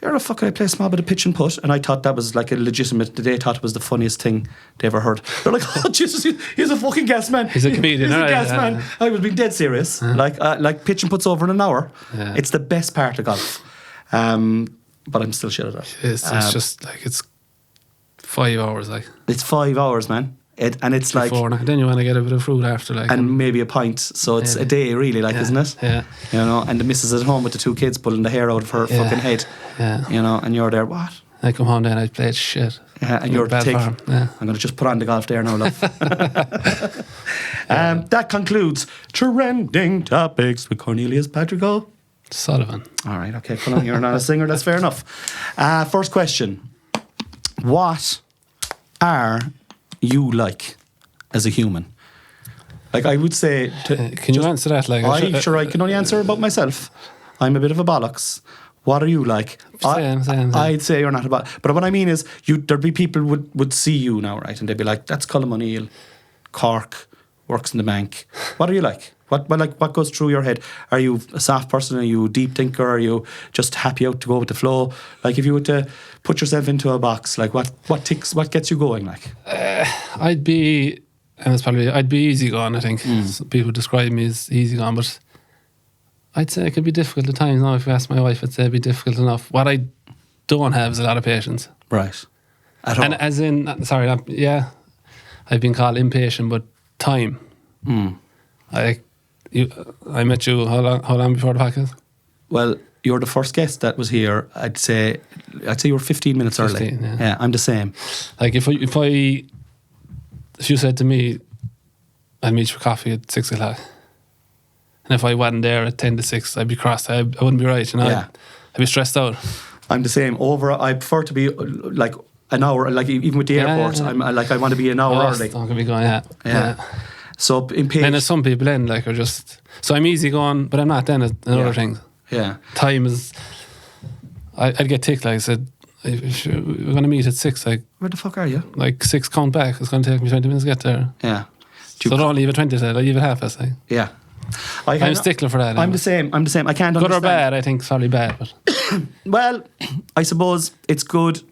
you're a fucker, I play a small bit of pitch and putt. And I thought that was like a legitimate, they thought it was the funniest thing they ever heard. They're like, oh Jesus, he's a fucking gas man. He's a comedian. He's a gas man. I was being dead serious. Like pitch and putt's over in an hour. It's the best part of golf. But I'm still shit at it. It's just like, it's 5 hours, like. It's 5 hours, man. And it's like, then you want to get a bit of fruit after, like, and maybe a pint. So it's a day, really, like, isn't it? Yeah. And the missus at home with the 2 kids pulling the hair out of her fucking head. Yeah. And you're there. What? I come home then, I played shit. Yeah, and you're bad farm. Yeah. I'm going to just put on the golf there now, love. That concludes Trending Topics with Cornelius Patrick Sullivan. All right, okay, Colum, you're not a singer. That's fair enough. First question: what are you like as a human? Like I would say, can you answer that? Like, I can only answer about myself. I'm a bit of a bollocks. What are you like? Same. I'd say you're not a bollocks. But what I mean is, there'd be people would see you now, right? And they'd be like, that's Colum Neill, Cork, works in the bank. What are you like? What goes through your head? Are you a soft person? Are you a deep thinker? Are you just happy out to go with the flow? Like if you were to put yourself into a box, like what gets you going? Like I'd be easygoing. I think people describe me as easygoing, but I'd say it could be difficult at times. Now, if you ask my wife, I'd say it'd be difficult enough. What I don't have is a lot of patience. Right. At all. And as in, I've been called impatient, but time. I met you how long before the podcast? Well, you're the first guest that was here. I'd say you were 15 minutes early. Yeah, I'm the same. Like if you said to me, I'll meet you for coffee at 6 o'clock, and if I wasn't there at 10 to 6, I'd be crossed. I wouldn't be right, you know. Yeah. I'd be stressed out. I'm the same. I prefer to be like an hour. Like even with the airport, I'm like I want to be an hour early. I'm gonna be going. Yeah. So impatient. And there's some people then like are just. So I'm easy going, but I'm not then at other things. Yeah. Time is. I'd get ticked. Like I said, if we're gonna meet at 6. Like where the fuck are you? Like 6 count back. It's gonna take me 20 minutes to get there. Yeah. So don't leave at 20. I leave at half past. Like. Yeah. I'm a stickler for that. I'm the same. I can't understand. Good or bad? I think it's probably bad. But well, I suppose it's good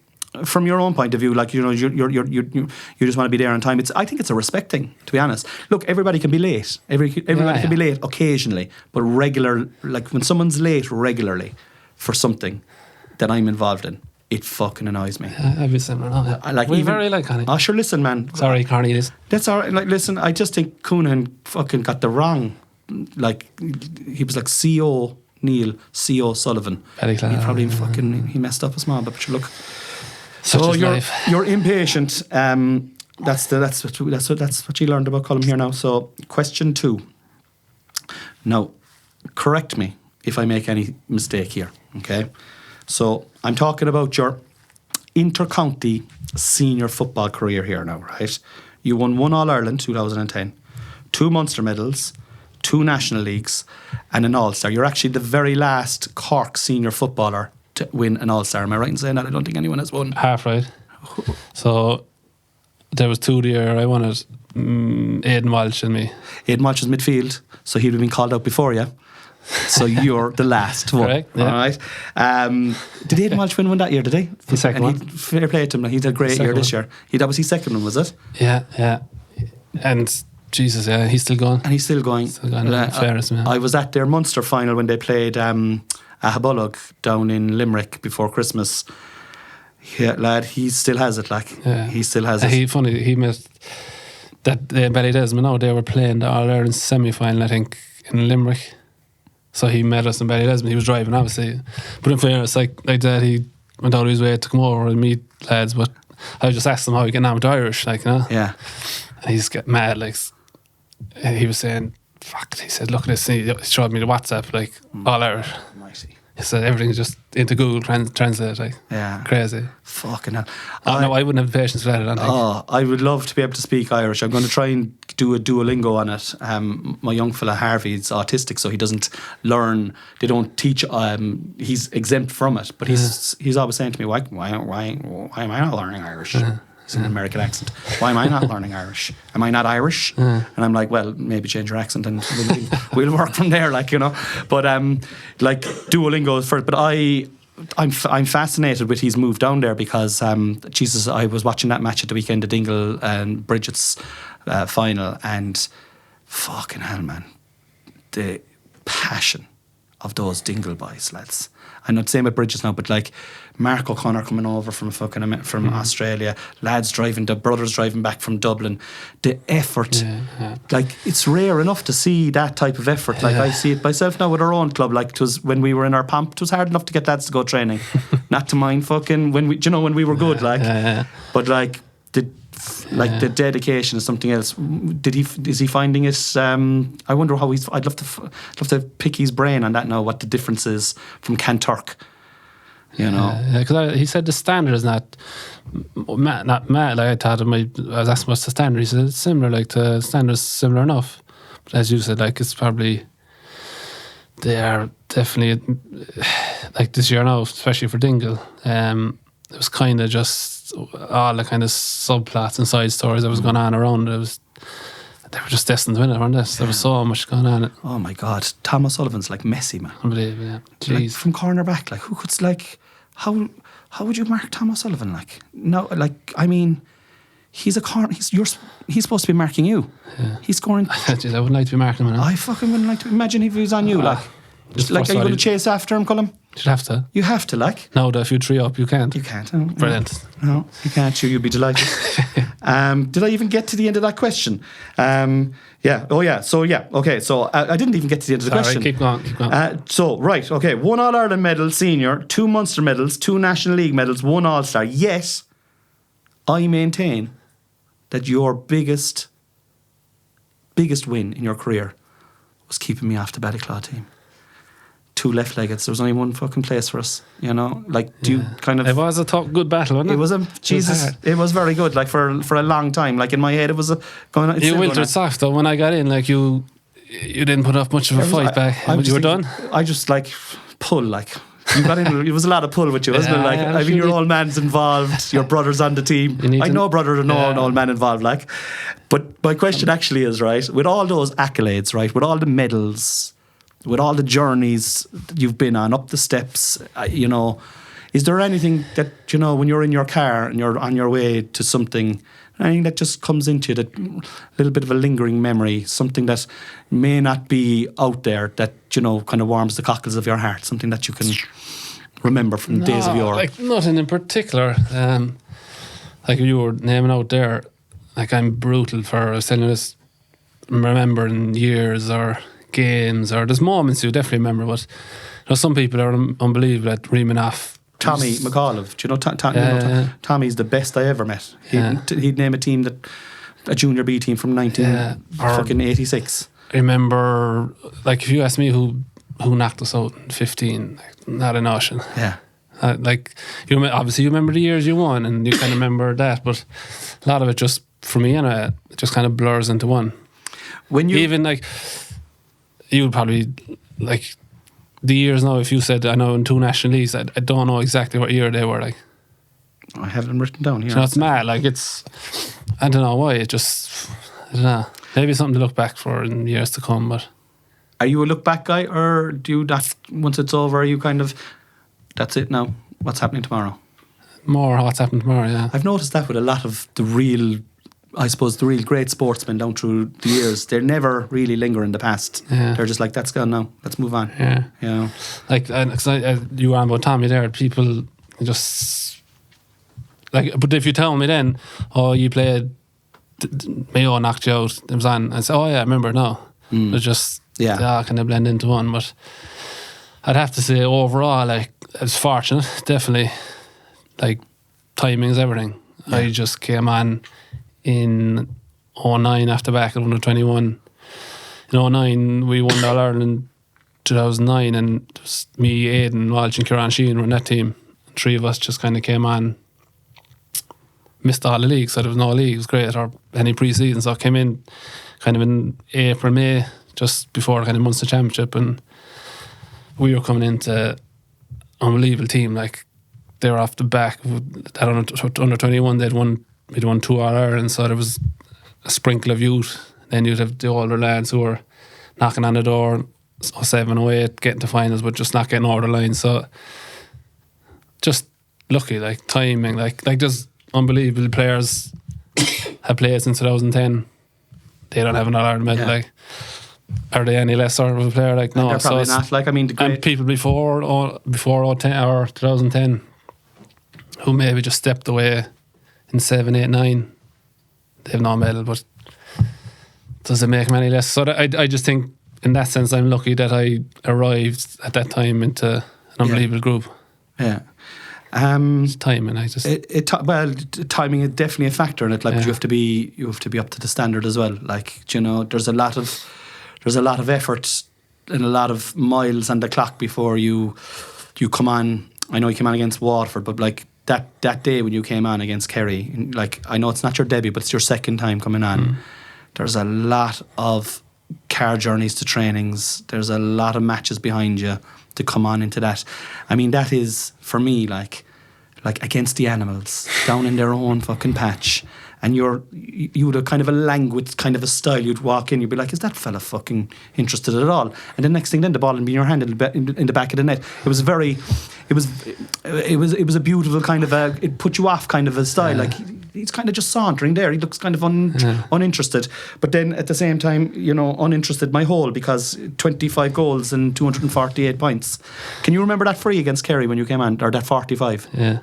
from your own point of view. Like you know, you just want to be there on time. I think it's a respect thing, to be honest. Look, everybody can be late. Everybody can be late occasionally, but regular. Like when someone's late regularly for something that I'm involved in, it fucking annoys me. I'd be similar. We're very like on it. Oh, sure, listen, man. Sorry, Cornelius. That's all right. Like, listen, I just think Coonan fucking got the wrong. Like he was like C.O. Neill, C.O. Sullivan. Very clever. He probably he messed up a small bit. But look, so you're impatient. That's what you learned about Colum here now. So question 2. Now, correct me if I make any mistake here. Okay, so I'm talking about your inter-county senior football career here now, right? You won 1 All-Ireland 2010, 2 Munster medals, 2 National Leagues and an All-Star. You're actually the very last Cork senior footballer to win an All-Star. Am I right in saying that? I don't think anyone has won. Half right. So there was 2 the year I won it. Aidan Walsh and me. Aidan Walsh is midfield, so he'd have been called out before you. So you're the last one. Correct, yeah. All right. Did Aidan Walsh win one that year, did he? The second one. Fair play to him. He did a great year this year. That was his second one, was it? Yeah. And Jesus, yeah, he's still going. And he's still going. Fairness, man. I was at their Munster final when they played Ahabullock down in Limerick before Christmas. Yeah, lad, he still has it. Like, he still has it. He met that Ballydesmond. Now they were playing the All Ireland semi-final, I think, in Limerick. So he met us in Ballydesmond. He was driving, obviously. But in fairness, like that, he went out of his way to come over and meet lads. But I just asked him how he getting on with Irish, like, you know. Yeah. And he's get mad, like. He was saying, "Fuck!" He said, "Look at this." He showed me the WhatsApp, like all Irish. Mighty. He said everything's just into Google Translate, like crazy. Fucking hell! No, I wouldn't have the patience for that. I don't think. I would love to be able to speak Irish. I'm going to try and do a Duolingo on it. My young fella Harvey is autistic, so he doesn't learn. They don't teach. He's exempt from it, but he's always saying to me, "Why am I not learning Irish?" It's an American accent. Why am I not learning Irish? Am I not Irish? And I'm like, well, maybe change your accent and we'll work from there, like, you know. But like Duolingo is first. But I'm fascinated with he's moved down there because Jesus, I was watching that match at the weekend, the Dingle and Bridget's final, and fucking hell, man, the passion of those Dingle boys, lads. I'm not saying with Bridges now, but like Mark O'Connor coming over from Australia, the brothers driving back from Dublin, the effort, like it's rare enough to see that type of effort. Like I see it myself now with our own club. Like it was when we were in our pomp, it was hard enough to get lads to go training, not to mind fucking when we were good, like. But like the dedication is something else. Is he finding it? I wonder how he's. I'd love to pick his brain on that now. What the difference is from Kanturk, you know? Because he said the standard is not mad. Like I thought, I was asking what's the standard. He said it's similar. Like the standard's similar enough. But as you said, like it's probably they are definitely like this year now, especially for Dingle. It was kind of just all the kind of subplots and side stories that was going on around. They were just destined to win it, weren't they? There was so much going on. Oh my God, Tom O'Sullivan's like Messi, man. Unbelievable, yeah. Jeez. Like, from cornerback, like who could like how would you mark Tom O'Sullivan? Like no, like I mean, he's a corner. He's supposed to be marking you. Yeah. He's scoring. Jeez, I wouldn't like to be marking him. I fucking wouldn't like to imagine if he was on you. Like, just like, are you going to chase after him, Colum? You'd have to. You have to, like. No, if you 3 up, you can't. You can't. Oh, brilliant. No, you can't. You'd be delighted. Did I even get to the end of that question? Yeah. Oh, yeah. So, yeah. Okay. So, I didn't even get to the end of the question. Keep going. So, right. Okay. 1 All-Ireland medal senior, 2 Munster medals, 2 National League medals, 1 All-Star. Yes, I maintain that your biggest win in your career was keeping me off the Ballyclaw team. 2 left-leggeds. There was only one fucking place for us, you know. Like, do you kind of? It was a good battle, wasn't it? It was Jesus. It was very good. Like for a long time. Like in my head, it was going. You wilted soft though. When I got in, like you didn't put up much of a fight back. You were done. I just like pull like. You got in. It was a lot of pull with you, wasn't it? Like, I mean, your old man's involved. Your brother's on the team. I know brother and an old man involved. Like, but my question actually is, right, with all those accolades, right, with all the medals, with all the journeys that you've been on, up the steps, you know, is there anything that, you know, when you're in your car and you're on your way to something, anything that just comes into you, that little bit of a lingering memory, something that may not be out there, that, you know, kind of warms the cockles of your heart, something that you can remember from the days of yore? Like nothing in particular. Like you were naming out there, like I'm brutal for telling this, remembering years or games, or there's moments you definitely remember, but you know, some people are unbelievable at reaming off. Tommy McAuliffe, do you know Tommy's the best I ever met. He'd name a team a junior B team from 1986. I remember, like if you ask me who knocked us out in 15, like, not a notion. Yeah. Like obviously you remember the years you won and you kind of remember that, but a lot of it just, for me anyway, it just kind of blurs into one. When you even like, you would probably like the years now. If you said I know in 2 National Leagues, I don't know exactly what year they were. Like I have them written down here. You know, it's mad. Like it's, I don't know why. It just, I don't know. Maybe something to look back for in years to come. But are you a look back guy, or do you that once it's over? Are you kind of that's it now? What's happening tomorrow? More what's happening tomorrow. Yeah, I've noticed that with a lot of the real great sportsmen down through the years. They never really linger in the past. Yeah. They're just like, that's gone now, let's move on. Yeah. You know? Like, cause you were on about Tommy there, people just like, but if you tell me then, oh, you played, Mayo knocked you out, it was on, I say, oh yeah, I remember now. It's just, they all kind of blend into one. But I'd have to say overall, like, I was fortunate, definitely. Like, timing is everything. Yeah. I just came on in 2009 after back at under 21. In 2009 we won the All-Ireland in 2009, and it was me, Aidan, Walsh and Kieran Sheehan were in that team. 3 of us just kind of came on, missed all the leagues, so there was no league, it was great, or any pre-season, so I came in kind of in April, May, just before the kind of Munster Championship, and we were coming into unbelievable team. Like, they were off the back that under 21, we'd won 2 All-Ireland, so there was a sprinkle of youth. Then you'd have the older lads who were knocking on the door, 07, 08, getting to finals, but just not getting over the line. So just lucky, like timing, like there's unbelievable players have played since 2010. They don't have an All-Ireland medal. Like, are they any less sort of a player? Like, no, they're probably not. Like, I mean, and people before 10 or 2010 who maybe just stepped away in 7, 8, 9, they have no medal, but does it make them any less? So I just think in that sense I'm lucky that I arrived at that time into an unbelievable group. Yeah. It's timing. Timing is definitely a factor in it. Like, but you have to be up to the standard as well. Like, you know, there's a lot of effort and a lot of miles on the clock before you come on. I know you came on against Waterford, but like that day when you came on against Kerry, like, I know it's not your debut, but it's your second time coming on. There's a lot of car journeys to trainings. There's a lot of matches behind you to come on into that. I mean, that is, for me, like against the animals, down in their own fucking patch. And you would have kind of a languid kind of a style. You'd walk in, you'd be like, is that fella fucking interested at all? And the next thing then, the ball would be in your hand in the back of the net. It was a beautiful kind of it put you off kind of a style. Like, he's kind of just sauntering there. He looks kind of uninterested. But then at the same time, uninterested my whole, because 25 goals and 248 points. Can you remember that free against Kerry when you came on, or that 45? Yeah.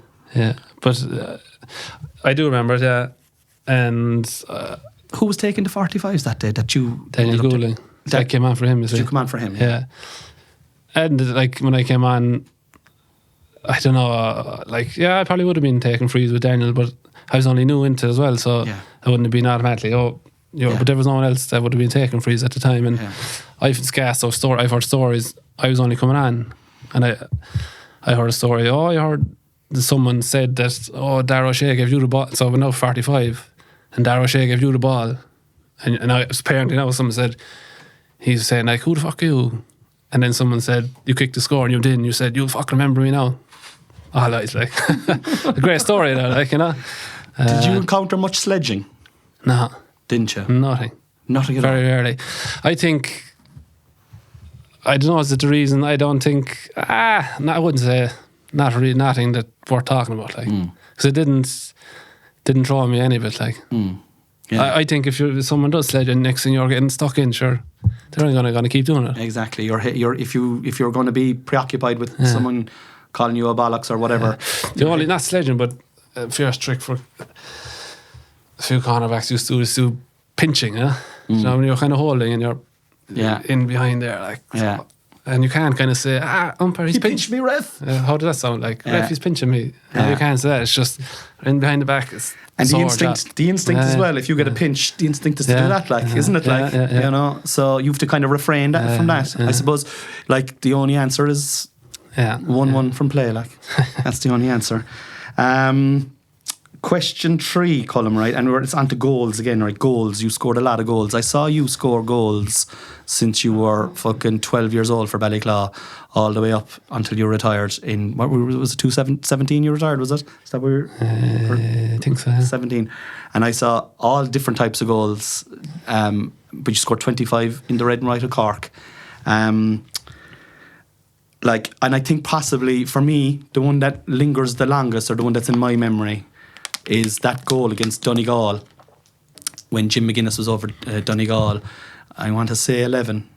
But I do remember it, yeah. And who was taking the 45s that day? Daniel Goulding. That came on for him. Did you come on for him? Yeah. And like when I came on, I don't know. I probably would have been taking frees with Daniel, but I was only new into it as well, so I wouldn't have been automatically. But there was no one else that would have been taking frees at the time. And I've heard stories. I was only coming on, and I heard a story. I heard someone said that Darragh O'Shea gave you the ball, so we're now 45. And Darragh O'Shea gave you the ball, and apparently now someone said, he's saying like, who the fuck are you? And then someone said, you kicked the score and you didn't. You said, you'll fucking remember me now. It's like a great story there, like, Did you encounter much sledging? No. Didn't you? Nothing at all. Very rarely. I think, I don't know, is it the reason? I don't think, I wouldn't say, not really, nothing that worth talking about, like, because it didn't throw me any bit, like. Yeah. I think if someone does sledge and next thing you're getting stuck in, sure, they're only going to keep doing it. Exactly. If you're going to be preoccupied with someone calling you a bollocks or whatever. The only, not sledging, but a first trick for a few cornerbacks used to do pinching, when you're kind of holding and you're in behind there, like. So, and you can't kind of say, umpire, he's pinched me, ref. How did that sound? Like, ref, he's pinching me. No, you can't say that. It's just in behind the back. And the instinct as well. If you get a pinch, the instinct is to do that, like, isn't it? Like, so you have to kind of refrain from that. I suppose, like, the only answer is 1-1 from play. Like, that's the only answer. Question 3, Colum, right? And it's on to goals again, right? Goals. You scored a lot of goals. I saw you score goals since you were fucking 12 years old for Ballyclaw, all the way up until you retired in, what was it, 17 you retired, was it? Is that where I think so, yeah. 17. And I saw all different types of goals, but you scored 25 in the red and white of Cork. And I think possibly, for me, the one that lingers the longest, or the one that's in my memory, is that goal against Donegal when Jim McGuinness was over Donegal. I want to say 11.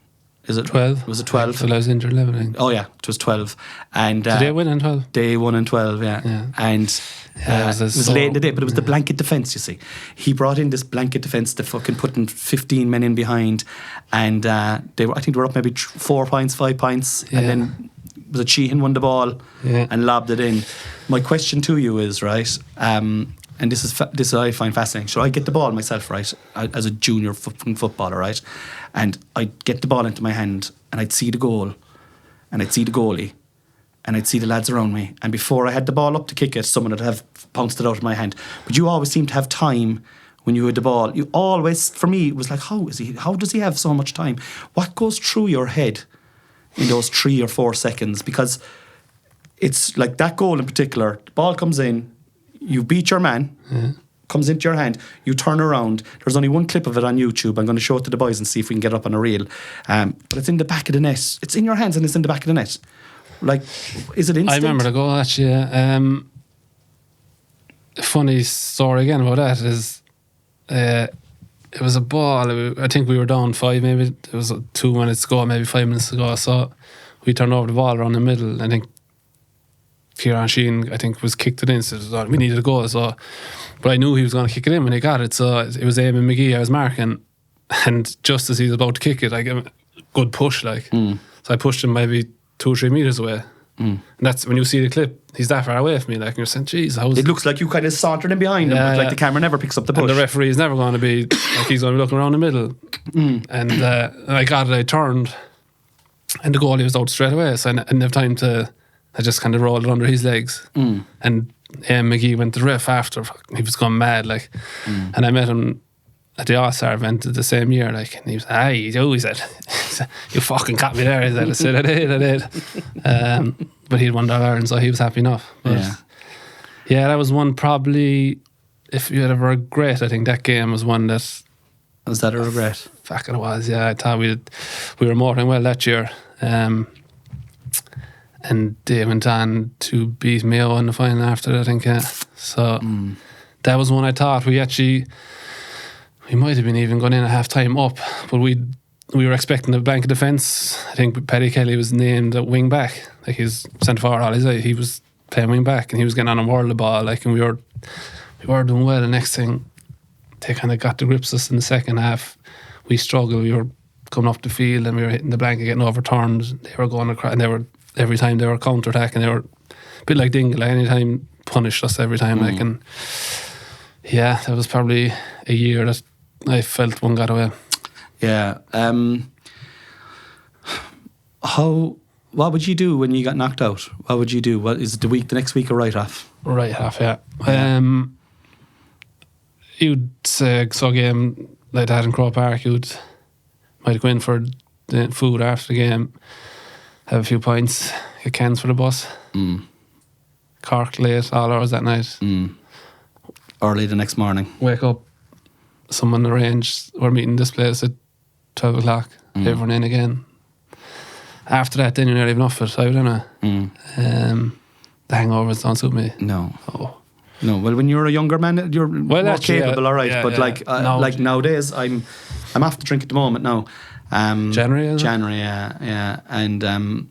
Is it 12? Was it 12? So I was injured 11, I think. Oh yeah, it was 12. And did they win in 12? They won in 12, yeah. And it was late in the day, but it was the blanket defence, you see. He brought in this blanket defence to fucking putting 15 men in behind, and I think they were up maybe 4 points, 5 points, and then was it Sheehan won the ball and lobbed it in. My question to you is, right, and this is I find fascinating. So I get the ball myself, right, as a junior footballer, right, and I'd get the ball into my hand and I'd see the goal and I'd see the goalie and I'd see the lads around me, and before I had the ball up to kick it, someone would have pounced it out of my hand. But you always seem to have time when you had the ball. You always, for me, it was like, how does he have so much time? What goes through your head in those 3 or 4 seconds? Because it's like that goal in particular, the ball comes in, you beat your man, comes into your hand, you turn around. There's only one clip of it on YouTube. I'm going to show it to the boys and see if we can get it up on a reel. But it's in the back of the net. It's in your hands and it's in the back of the net. Like, is it instinct? I remember the goal, actually. A funny story again about that is it was a ball. I think we were down 5, maybe. It was 2 minutes to go, maybe 5 minutes to go. So we turned over the ball around the middle. I think Kieran Sheehan, was kicked it in. So we needed a goal. So, but I knew he was going to kick it in when he got it. So it was Eamon McGee I was marking. And just as he was about to kick it, I gave him a good push. So I pushed him maybe 2 or 3 metres away. And that's when you see the clip, he's that far away from me, like, and you're saying, geez, it looks like you kind of sauntered in behind him, but like the camera never picks up the push. And the referee is never going to be like, he's going to be looking around the middle. And I got it, I turned, and the goalie was out straight away, so I didn't have time to, I just kind of rolled it under his legs. And McGee went to the ref after, he was going mad, like, and I met him at the All-Star event the same year, like, and he was, he said, you fucking caught me there. I said, I did. But he'd won the All-Ireland, so he was happy enough. But yeah, that was one probably, if you had a regret, I think that game was one that... Was that a regret? Fuck, it was, yeah. I thought we were motoring well that year. And they went on to beat Mayo in the final after that, I think, yeah. So that was one I thought we might have been even going in at half time up, but we were expecting a bank of defence. I think Paddy Kelly was named at wing back. Like, he's centre forward all his life. He was playing wing back and he was getting on a whirl the ball, like, and we were doing well. The next thing, they kind of got the grips us in the second half. We struggled. We were coming up the field and we were hitting the blanket, getting overturned. They were going across, and every time they were counter-attacking, they were a bit like Dingle, like, anytime punished us every time, like, and yeah, that was probably a year that I felt one got away. Yeah. What would you do when you got knocked out? What would you do? What is it, the next week a write-off? Write-off, yeah. You'd say, so a game like that in Croke Park, might go in for the food after the game, have a few pints, get cans for the bus. Cork late, all hours that night. Early the next morning. Wake up, someone arranged, we're meeting this place at 12 o'clock, everyone in again. After that, then you're not even off it, I don't know. The hangovers don't suit me. No. Oh. No, well, when you're a younger man, you're more capable, all right. Yeah, but like nowadays, I'm off the drink at the moment now. January, yeah. And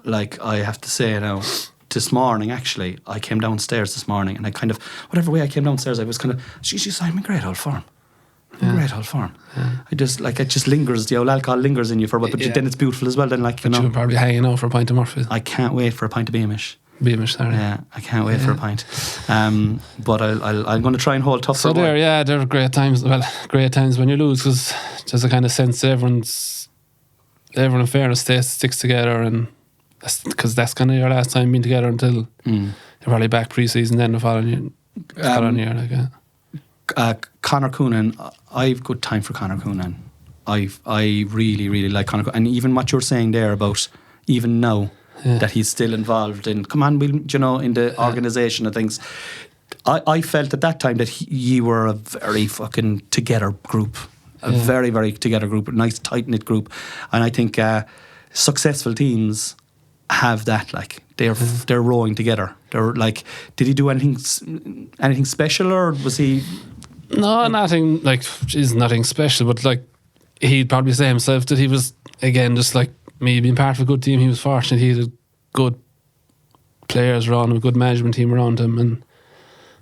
like, I have to say now, this morning, actually, I came downstairs this morning and I kind of, whatever way I came downstairs, I was kind of, she's I'm in great old form. Great old form. Yeah. It just lingers, the old alcohol lingers in you for a while, but then it's beautiful as well. Then, like, you know, you're probably hanging out for a pint of Murphy's. I can't wait for a pint of Beamish. Sorry. Yeah, I can't wait for a pint. But I'm going to try and hold tough. So there are great times. Well, great times when you lose, because there's a kind of sense that everyone in fairness sticks together, and because that's kind of your last time being together until you're probably back pre-season then the following year. Like, yeah. Conor Coonan, I've good time for Conor Coonan. I really, really like Conor Coonan. And even what you're saying there about even now, that he's still involved in, in the organisation of things. I felt at that time that you were a very fucking together group. A very, very together group. A nice, tight-knit group. And I think successful teams have that, like, they're rowing together. They're like, did he do anything special, or was he... No, nothing, like, nothing special, but, like, he'd probably say himself that he was, again, just like me being part of a good team. He was fortunate he had good players around him, a good management team around him, and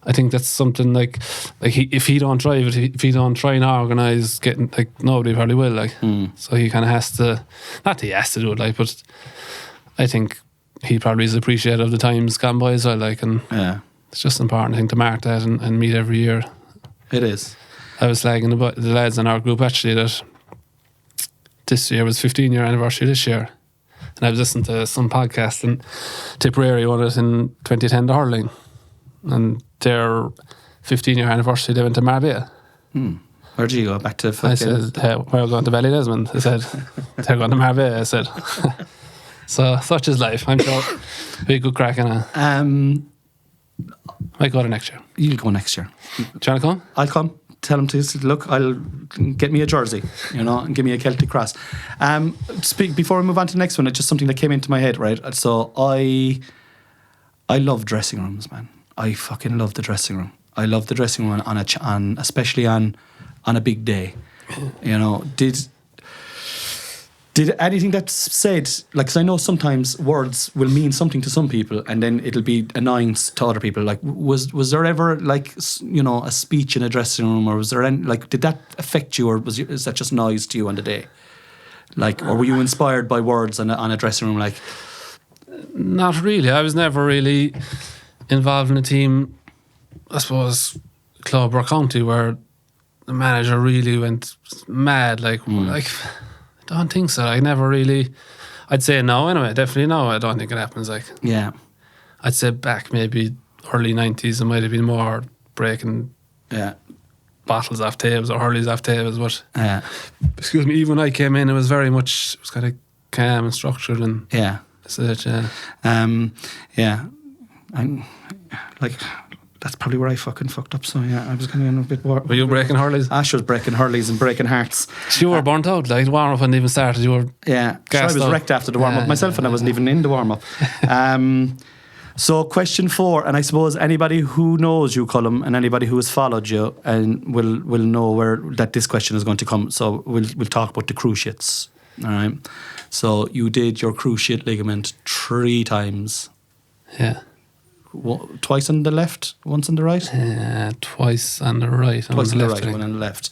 I think that's something like if he don't drive it, if he don't try and organise getting, like, nobody probably will, like. So he kind of has to, not that he has to do it, like, but I think he probably is appreciative of the times gone by as well, like, and it's just important, I think, to mark that and meet every year. It is. I was slagging the lads in our group actually that this year was 15-year anniversary this year, and I was listening to some podcast, and Tipperary won it in 2010 to Hurling, and their 15-year anniversary they went to Marbella. Where did you go? Back to I said, we're going to Valley Desmond. I said, they're going to Marbella. I said, so such is life. I'm sure we could crack in a... Might go to next year. You'll go next year. Do you want to come? I'll come. Tell him to look. I'll get me a jersey, and give me a Celtic cross. Before we move on to the next one, it's just something that came into my head. Right, so I love dressing rooms, man. I fucking love the dressing room. I love the dressing room on especially on a big day. You know, did anything that's said, like, 'cause I know sometimes words will mean something to some people and then it'll be annoying to other people. Like, was there ever, like, a speech in a dressing room, or was there any, like, did that affect you, or is that just noise to you on the day? Like, or were you inspired by words on a dressing room? Like, not really. I was never really involved in a team, I suppose, club or county, where the manager really went mad. Like, I don't think so. I never really. I'd say no anyway. Definitely no. I don't think it happens. Like, yeah, I'd say back maybe early 90s, it might have been more breaking. Yeah, bottles off tables or hurleys off tables. But excuse me, even when I came in, it was very much, it was kind of calm and structured, and that's it. I'm like, that's probably where I fucking fucked up. So I was kind of a bit Were you breaking hurleys? Ash was breaking hurleys and breaking hearts. You were burnt out. Like the warm up hadn't even started. You were I was wrecked after the warm up myself, and I wasn't even in the warm up. So question 4, and I suppose anybody who knows you, Colum, and anybody who has followed you, and will know that this question is going to come. So we'll talk about the cruciates. All right. So you did your cruciate ligament 3 times. Yeah. Twice on the left, once on the right? Twice on the right. Twice on the right, one on the left.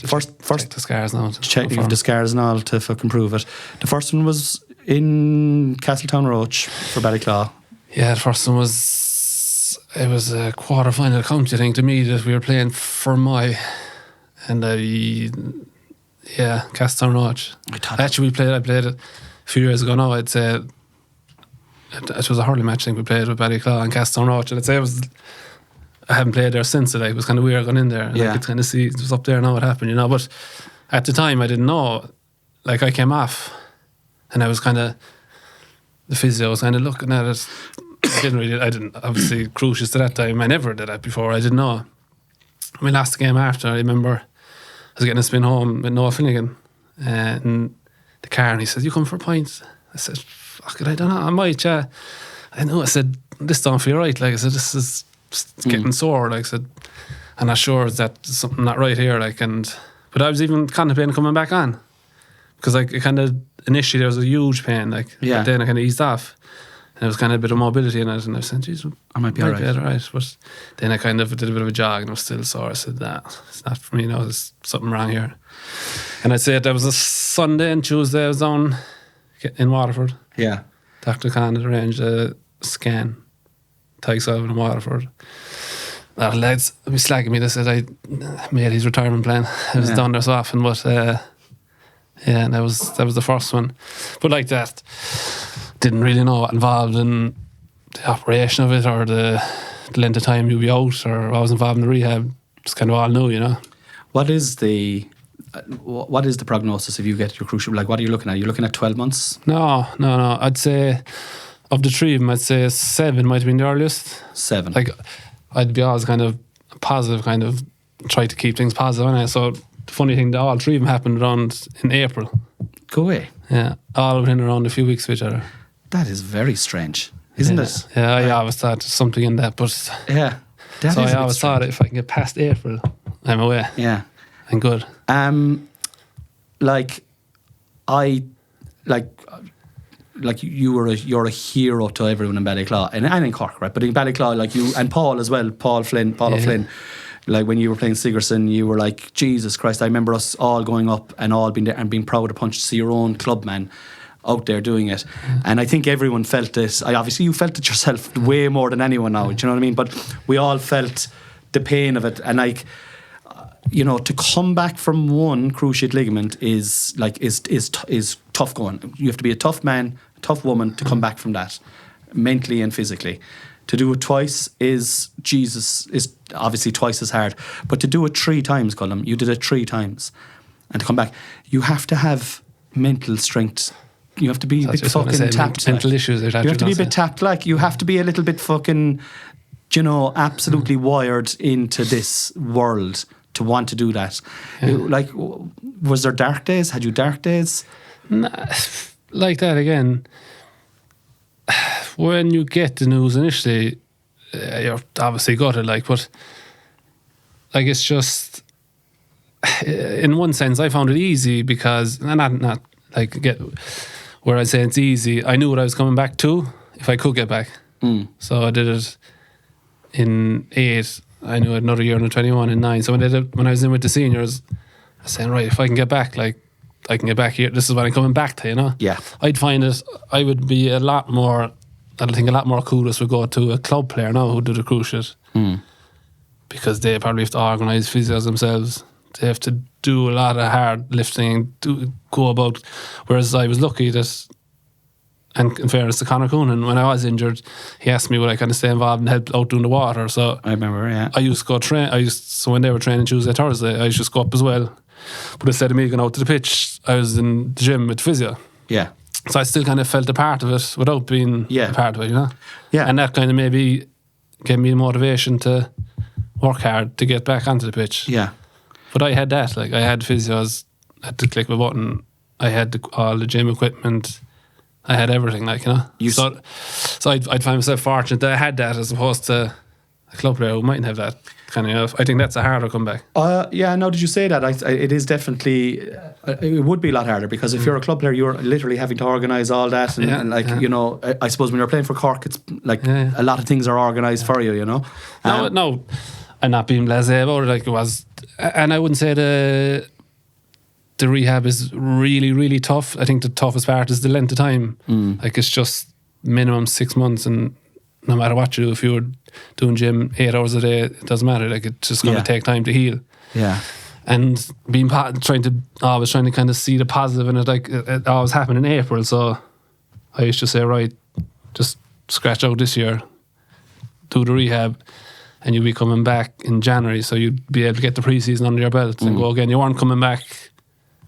First check the scars now. You've the scars and all to fucking prove it. The first one was in Castletown Roach for Ballyclaw. Yeah, the first one was a quarter-final county thing to me that we were playing for my, and Castletown Roach. Actually, I played it a few years ago now. I'd say it was a hurling match. I think we played with Ballyclaw and Castletown Roach, and I'd say I haven't played there since. It was kind of weird going in there. And I could kind of see it was up there now what happened, you know. But at the time, I didn't know. Like, I came off, and I was kind of, the physio was kind of looking at it. I didn't obviously cruciates to that time. I never did that before. I didn't know. My last game after, I remember I was getting a spin home with Noah Finnegan in the car, and he said, "You come for a pint?" I said, "Fuck it, I don't know. I might, yeah." I know. I said, "This don't feel right." Like I said, "This is getting sore." Like I said, "I'm not sure is that something not right here." Like, but I was even contemplating coming back on, because like it kind of initially there was a huge pain. Like, but then I kind of eased off, and there was kind of a bit of mobility in it. And I said, "Geez, I might be alright." But then I kind of did a bit of a jog, and I was still sore. I said, "Nah, it's not for me now. There's something wrong here." And I'd say that was a Sunday and Tuesday. I was down in Waterford. Yeah. Dr. Khan had arranged a scan. Takes over in Waterford. A lot of lads would be slagging me. They said I made his retirement plan. I was down there so often, but and that was the first one. But like that, didn't really know what involved in the operation of it or the length of time you'd be out or what was involved in the rehab. Just kind of all knew, you know. What is the prognosis if you get your cruciate? Like, what are you looking at? Are you looking at 12 months? No. I'd say of the 3 of them, I'd say 7 might have been the earliest. 7. Like, I'd be always kind of positive, kind of try to keep things positive. And so the funny thing, that all 3 of them happened around in April. Go away. Yeah, all within around a few weeks of each other. That is very strange, isn't it? Yeah, I always thought there's something in that, but yeah, so I always thought if I can get past April, I'm away. Yeah, I'm good. You're a hero to everyone in Ballyclaw and in Cork, right? But in Ballyclaw, like you and Paul as well, Paul O'Flynn. Like when you were playing Sigerson, you were like, Jesus Christ! I remember us all going up and all being there and being proud to punch to see your own clubman out there doing it. And I think everyone felt this. Obviously you felt it yourself way more than anyone now. Do you know what I mean? But we all felt the pain of it, and like, you know, to come back from one cruciate ligament is tough going. You have to be a tough man, a tough woman to come back from that, mentally and physically. To do it twice is obviously twice as hard. But to do it 3 times, Colum, you did it 3 times, and to come back, you have to have mental strength. You have to be a bit fucking tapped. Mental issues. You have to be a bit tapped. Like, you have to be a little bit fucking, you know, absolutely wired into this world to want to do that. Like, was there dark days? Had you dark days? Nah, like that again. When you get the news initially, you're obviously gutted, like, but like, it's just, in one sense, I found it easy because not like where I'd say it's easy. I knew what I was coming back to if I could get back. So I did it in 8. I knew I had another year in 21 and 9. So when I was in with the seniors, I was saying, right, if I can get back, like, I can get back here. This is what I'm coming back to, you know? Yeah. I'd find it, I would be a lot more kudos would go to a club player now who did a cruciate. Because they probably have to organise physios themselves. They have to do a lot of hard lifting, go about. Whereas I was lucky that And in fairness to Conor Coonan, when I was injured, he asked me would I kind of stay involved and help out doing the water. So I remember, yeah. I used to go train. So when they were training Tuesday, Thursday, I used to just go up as well. But instead of me going out to the pitch, I was in the gym with physio. Yeah. So I still kind of felt a part of it without being a part of it, you know? Yeah. And that kind of maybe gave me the motivation to work hard to get back onto the pitch. Yeah. But I had that. Like, I had physios, I had to click my button, I had all the gym equipment, I had everything, like, you know. So I'd find myself fortunate that I had that as opposed to a club player who mightn't have that kind of. I think that's a harder comeback. Yeah, now did you say that? It is definitely, it would be a lot harder because if you're a club player, you're literally having to organise all that. And you know, I suppose when you're playing for Cork, it's like a lot of things are organised for you, you know. No, I'm not being blasé about it like it was. And I wouldn't say the rehab is really, really tough. I think the toughest part is the length of time. Like, it's just minimum 6 months, and no matter what you do, if you're doing gym 8 hours a day, it doesn't matter. Like, it's just going to take time to heal. Yeah. And being trying to kind of see the positive in it. Like, it always happened in April, so I used to say, right, just scratch out this year, do the rehab, and you'll be coming back in January, so you'd be able to get the pre-season under your belt and go again. You weren't coming back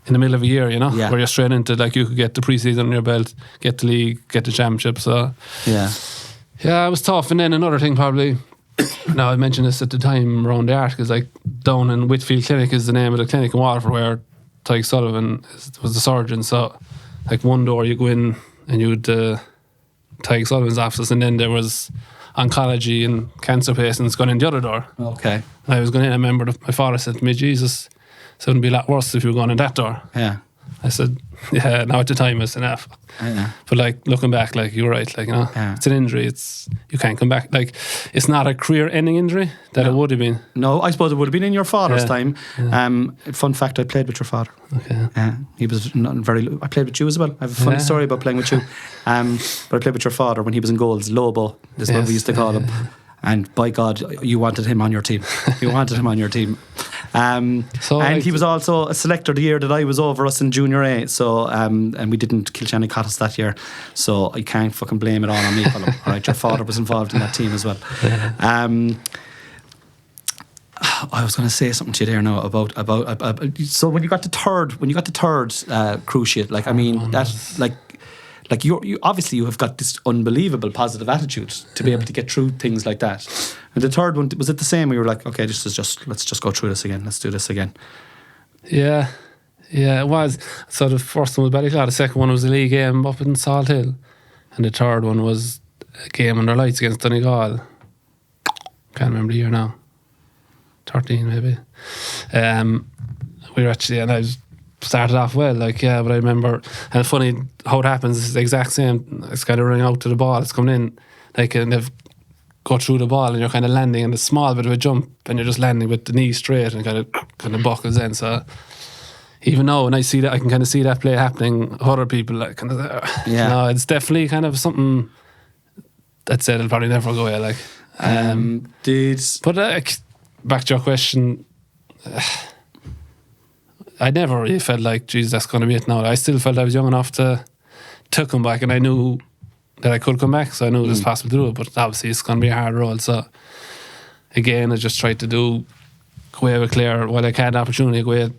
in the middle of a year, you know, where you're straight into, like, you could get the pre-season under your belt, get the league, get the championship. So yeah, it was tough. And then another thing, probably, now I mentioned this at the time around the articles, like, down in Whitfield Clinic is the name of the clinic in Waterford where Tyke Sullivan was the surgeon. So, like, one door you go in and you'd Tyke Sullivan's office, and then there was oncology and cancer patients going in the other door. Okay. And I was going in, I remember my father said to me, Jesus, so it would be a lot worse if you were going in that door. Yeah. I said, yeah, now at the time it's enough. Yeah. But, like, looking back, like, you're right, like, you know, it's an injury, you can't come back. Like, it's not a career-ending injury that it would have been. No, I suppose it would have been in your father's time. Yeah. Fun fact, I played with your father. Okay. He was not I played with you as well. I have a funny story about playing with you. But I played with your father when he was in goals. Lobo is what we used to call him. And by God, you wanted him on your team. You wanted him on your team. And he was also a selector the year that I was over us in Junior A. So and we didn't Kilshanny Cottas that year. So I can't fucking blame it all on me, Colum. All right, your father was involved in that team as well. I was going to say something to you there now about so when you got the third cruciate, like, I mean, that's like you obviously you have got this unbelievable positive attitude to be able to get through things like that. And the third one, was it the same? We were like, okay, let's just go through this again. Let's do this again. Yeah, it was. So the first one was Ballyclare, the second one was a league game up in Salt Hill, and the third one was a game under lights against Donegal. Can't remember the year now. 13 maybe. We were actually, and I started off well, like, yeah, but I remember, and it's funny how it happens, it's the exact same. It's kind of running out to the ball, it's coming in, like, and they've go through the ball and you're kind of landing in a small bit of a jump and you're just landing with the knee straight and kind of buckles in. So even now when I see that, I can kind of see that play happening, other people like kind of, no, it's definitely kind of something that said it'll probably never go away, like. But back to your question, I never really felt like, geez, that's going to be it now. I still felt I was young enough to come back, and I knew that I could come back, so I knew it was possible to do it, but obviously it's going to be a hard road. So again, I just tried to go away with Claire while I had the opportunity, go away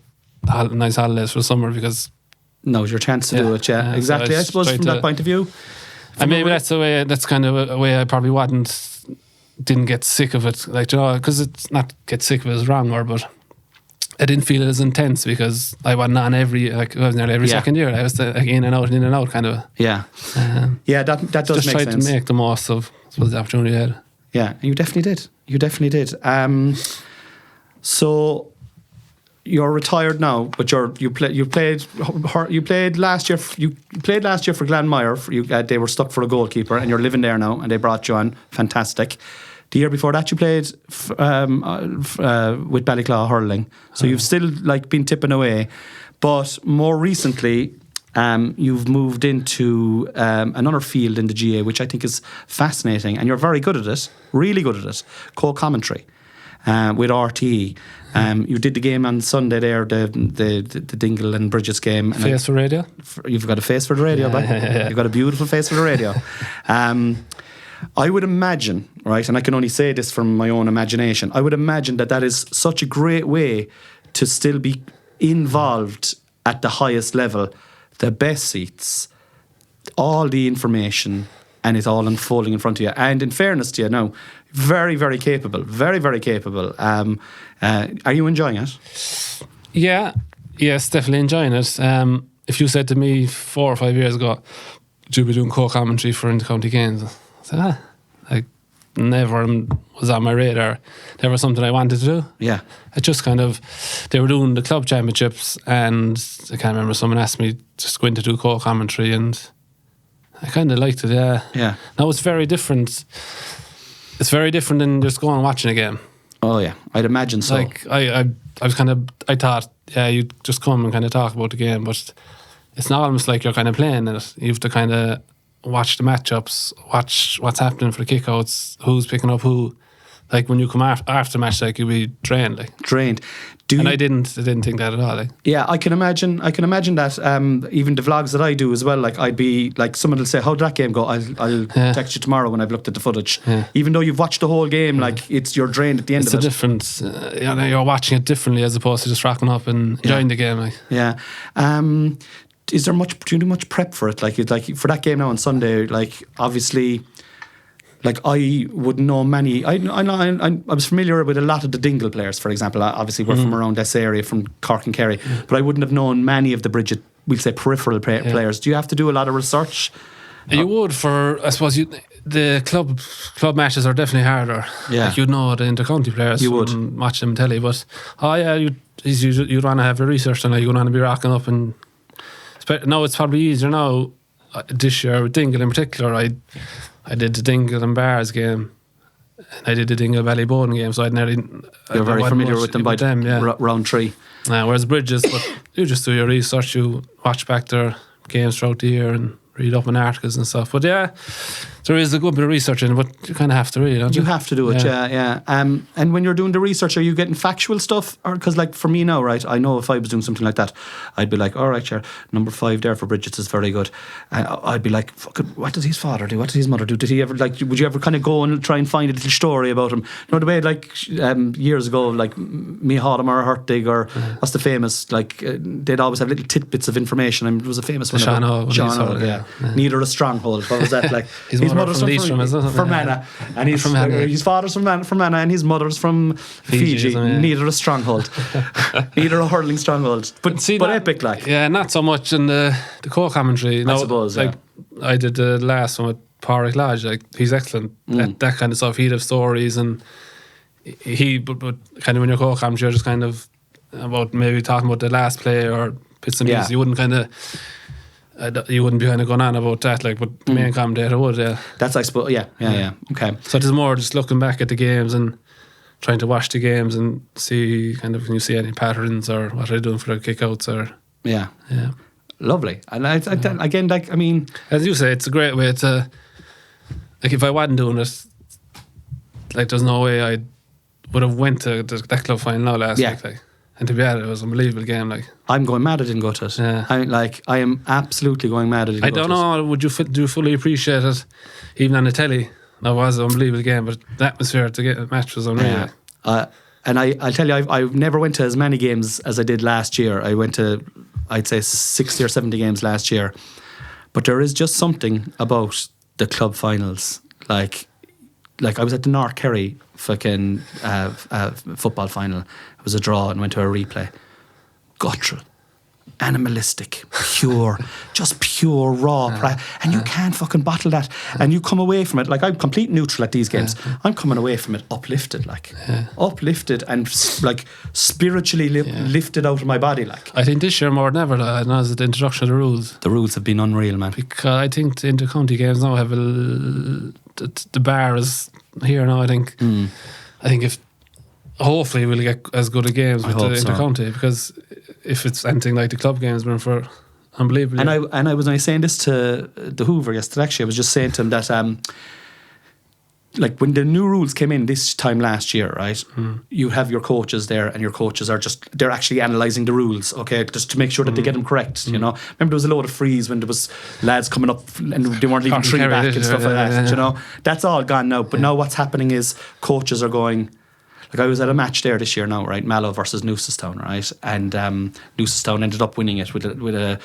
nice holidays for the summer, because now's your chance to do it. Exactly. So I suppose from that point of view, and maybe that's the way, that's kind of a way I probably didn't get sick of it, like, you know, because it's not get sick of it is wrong, but I didn't feel it as intense because I wasn't on I was nearly every second year. I was in and out kind of. Yeah. That does just make sense. Just tried to make the most of the opportunity I had. Yeah, and you definitely did. So you're retired now, but you played last year. You played last year for Glanmire. They were stuck for a goalkeeper, and you're living there now, and they brought you on. Fantastic. The year before that, you played with Ballyclare Hurling. So you've still been tipping away. But more recently, you've moved into another field in the GA, which I think is fascinating. And you're very good at it, really good at it, co-commentary. with RTE. You did the game on Sunday there, the Dingle and Bridget's game. And Face for radio? You've got a face for the radio, You've got a beautiful face for the radio. I would imagine, right, and I can only say this from my own imagination, I would imagine that is such a great way to still be involved at the highest level, the best seats, all the information, and it's all unfolding in front of you. And in fairness to you, now, very, very capable. Very, very capable. Are you enjoying it? Yeah. Yes, definitely enjoying it. If you said to me 4 or 5 years ago, would you be doing co-commentary for inter-county games? I said, I never was on my radar. Never something I wanted to do. Yeah. It just kind of, they were doing the club championships, and I can't remember, someone asked me just go in to do co-commentary, and I kind of liked it, yeah. Yeah. Now it's very different. It's very different than just going and watching a game. Oh yeah, I'd imagine so. Like I was kind of, I thought, yeah, you just come and kind of talk about the game, but it's not almost like you're kind of playing it. You have to kind of watch the matchups, watch what's happening for the kickouts, who's picking up who. Like when you come after the match, like you'll be drained, like drained. I didn't think that at all. Like. Yeah, I can imagine that. Even the vlogs that I do as well. Like I'd be like, someone will say, "How did that game go?" I'll text you tomorrow when I've looked at the footage. Yeah. Even though you've watched the whole game, like you're drained at the end of it. It's a difference. You're watching it differently as opposed to just rocking up and enjoying the game. Like. Yeah. Is there much? Do you do much prep for it? Like for that game now on Sunday. Like obviously. Like I wouldn't know many. I was familiar with a lot of the Dingle players, for example. Obviously, we're from around this area, from Cork and Kerry, but I wouldn't have known many of the Bridget, we'll say, peripheral players. Do you have to do a lot of research? You would, for I suppose the club matches are definitely harder. Yeah, like you'd know the inter-county players. You would watch them telly, but you'd want to have your research, and you'd want to be rocking up. And now it's probably easier now. This year with Dingle in particular, I did the Dingle and Bars game, and I did the Dingle Ballyboden game, so You're very familiar with them by round 3. Whereas Bridges, but you just do your research, you watch back their games throughout the year and read up on articles and stuff. But yeah, there is a good bit of research in it, but you kind of have to read, don't you? You have to do it, yeah. And when you're doing the research, are you getting factual stuff? Or because like for me now, right, I know if I was doing something like that, I'd be like, all right, sure, number 5 there for Bridget's is very good. I'd be like, fucking, what does his father do? What does his mother do? Did he ever, like, would you ever kind of go and try and find a little story about him? You know, the way, like, years ago, like, Mihadam or Hurtig or what's the famous, like, they'd always have little tidbits of information. I mean, it was a famous one. Sean Hall, yeah. Neither a stronghold. What was that like? his mother's from Fermanagh, and his father's from Fermanagh, and his mother's from Fiji. Neither a stronghold, neither a hurling stronghold. But epic, like. Yeah, not so much in the co-commentary. I suppose. Like I did the last one with Pádraig Lodge. Like he's excellent at that kind of stuff. He'd have stories, and but kind of when you're co-commentary, you're just kind of about maybe talking about the last play or bits and pieces. You wouldn't kind of. You wouldn't be kind of going on about that, like, but the main commentator would, yeah. That's, I suppose, yeah. Okay. So it's more just looking back at the games and trying to watch the games and see kind of, can you see any patterns or what they're doing for their kickouts or. Yeah. Lovely. And again, like, I mean. As you say, it's a great way to, like, if I wasn't doing it, like, there's no way I would have went to that club final now last week, like. And to be at it was an unbelievable game. Like I'm going mad I didn't go to it. Yeah. I am absolutely going mad I didn't go to it. I don't know, would you do you fully appreciate it, even on the telly? That was an unbelievable game, but the atmosphere to get a match was unreal. And I'll tell you, I never went to as many games as I did last year. I went to, I'd say, 60 or 70 games last year. But there is just something about the club finals. Like I was at the North Kerry fucking football final. It was a draw and went to a replay. Guttural, animalistic, pure, just pure raw. And you can't fucking bottle that. And you come away from it, like I'm complete neutral at these games. I'm coming away from it uplifted, like. Uplifted and like spiritually lifted out of my body, like. I think this year more than ever, as the introduction of the rules. The rules have been unreal, man. Because I think the inter-county games now have the bar is here now, I think. I think if hopefully we'll get as good a games with the inter-county, because if it's anything like the club games, we're in for unbelievable. And I was only saying this to the Hoover yesterday. Actually, I was just saying to him that like when the new rules came in this time last year, right? You have your coaches there, and your coaches are they're actually analysing the rules, okay, just to make sure that they get them correct. You know, remember there was a load of freeze when there was lads coming up and they weren't leaving three back and stuff like that. You know, that's all gone now. But now what's happening is coaches are going. Like I was at a match there this year now, right? Mallow versus Newcestown, right? And Newcestown ended up winning it with a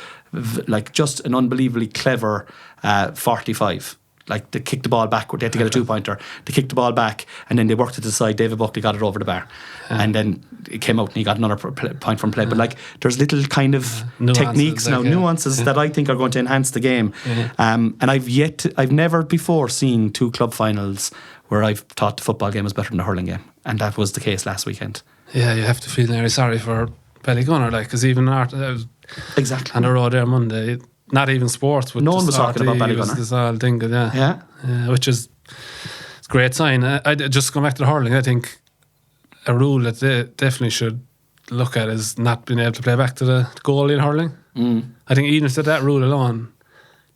like just an unbelievably clever 45. Like they kicked the ball backward. They had to get a 2-pointer. They kicked the ball back, and then they worked it to the side. David Buckley got it over the bar, and then it came out, and he got another point from play. But like, there's little kind of techniques now, nuances that I think are going to enhance the game. And I've never before seen 2 club finals where I've thought the football game was better than the hurling game, and that was the case last weekend. Yeah, you have to feel very sorry for Ballygunner, like, because even exactly on the road there Monday. Not even sports. No one was talking about Ballygunner. This all thing, which is a great sign. I just going back to the hurling. I think a rule that they definitely should look at is not being able to play back to the goalie in hurling. I think even if that rule alone,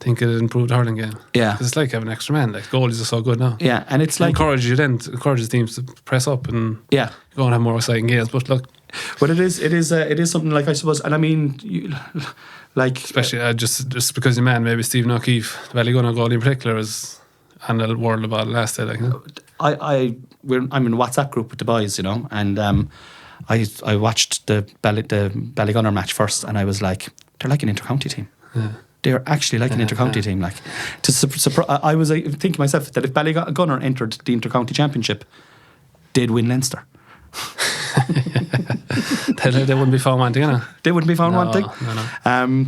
I think it improved the hurling game. Yeah, because it's like having an extra man. Like goalies are so good now. Yeah, and it's like encourages teams to press up and go and have more exciting games. But look. But it is something like, I suppose, and I mean, like especially just because your man, maybe Stephen O'Keefe, the Ballygunner goalie in particular, is on the world about it last day. Like, I'm in a WhatsApp group with the boys, you know, and I watched the Ballygunner match first, and I was like, they're like an inter-county team. Yeah. They're actually like an inter-county team. Like, I was thinking to myself that if Ballygunner entered the inter-county championship, they'd win Leinster. They wouldn't be found wanting, you know. They wouldn't be found wanting. No.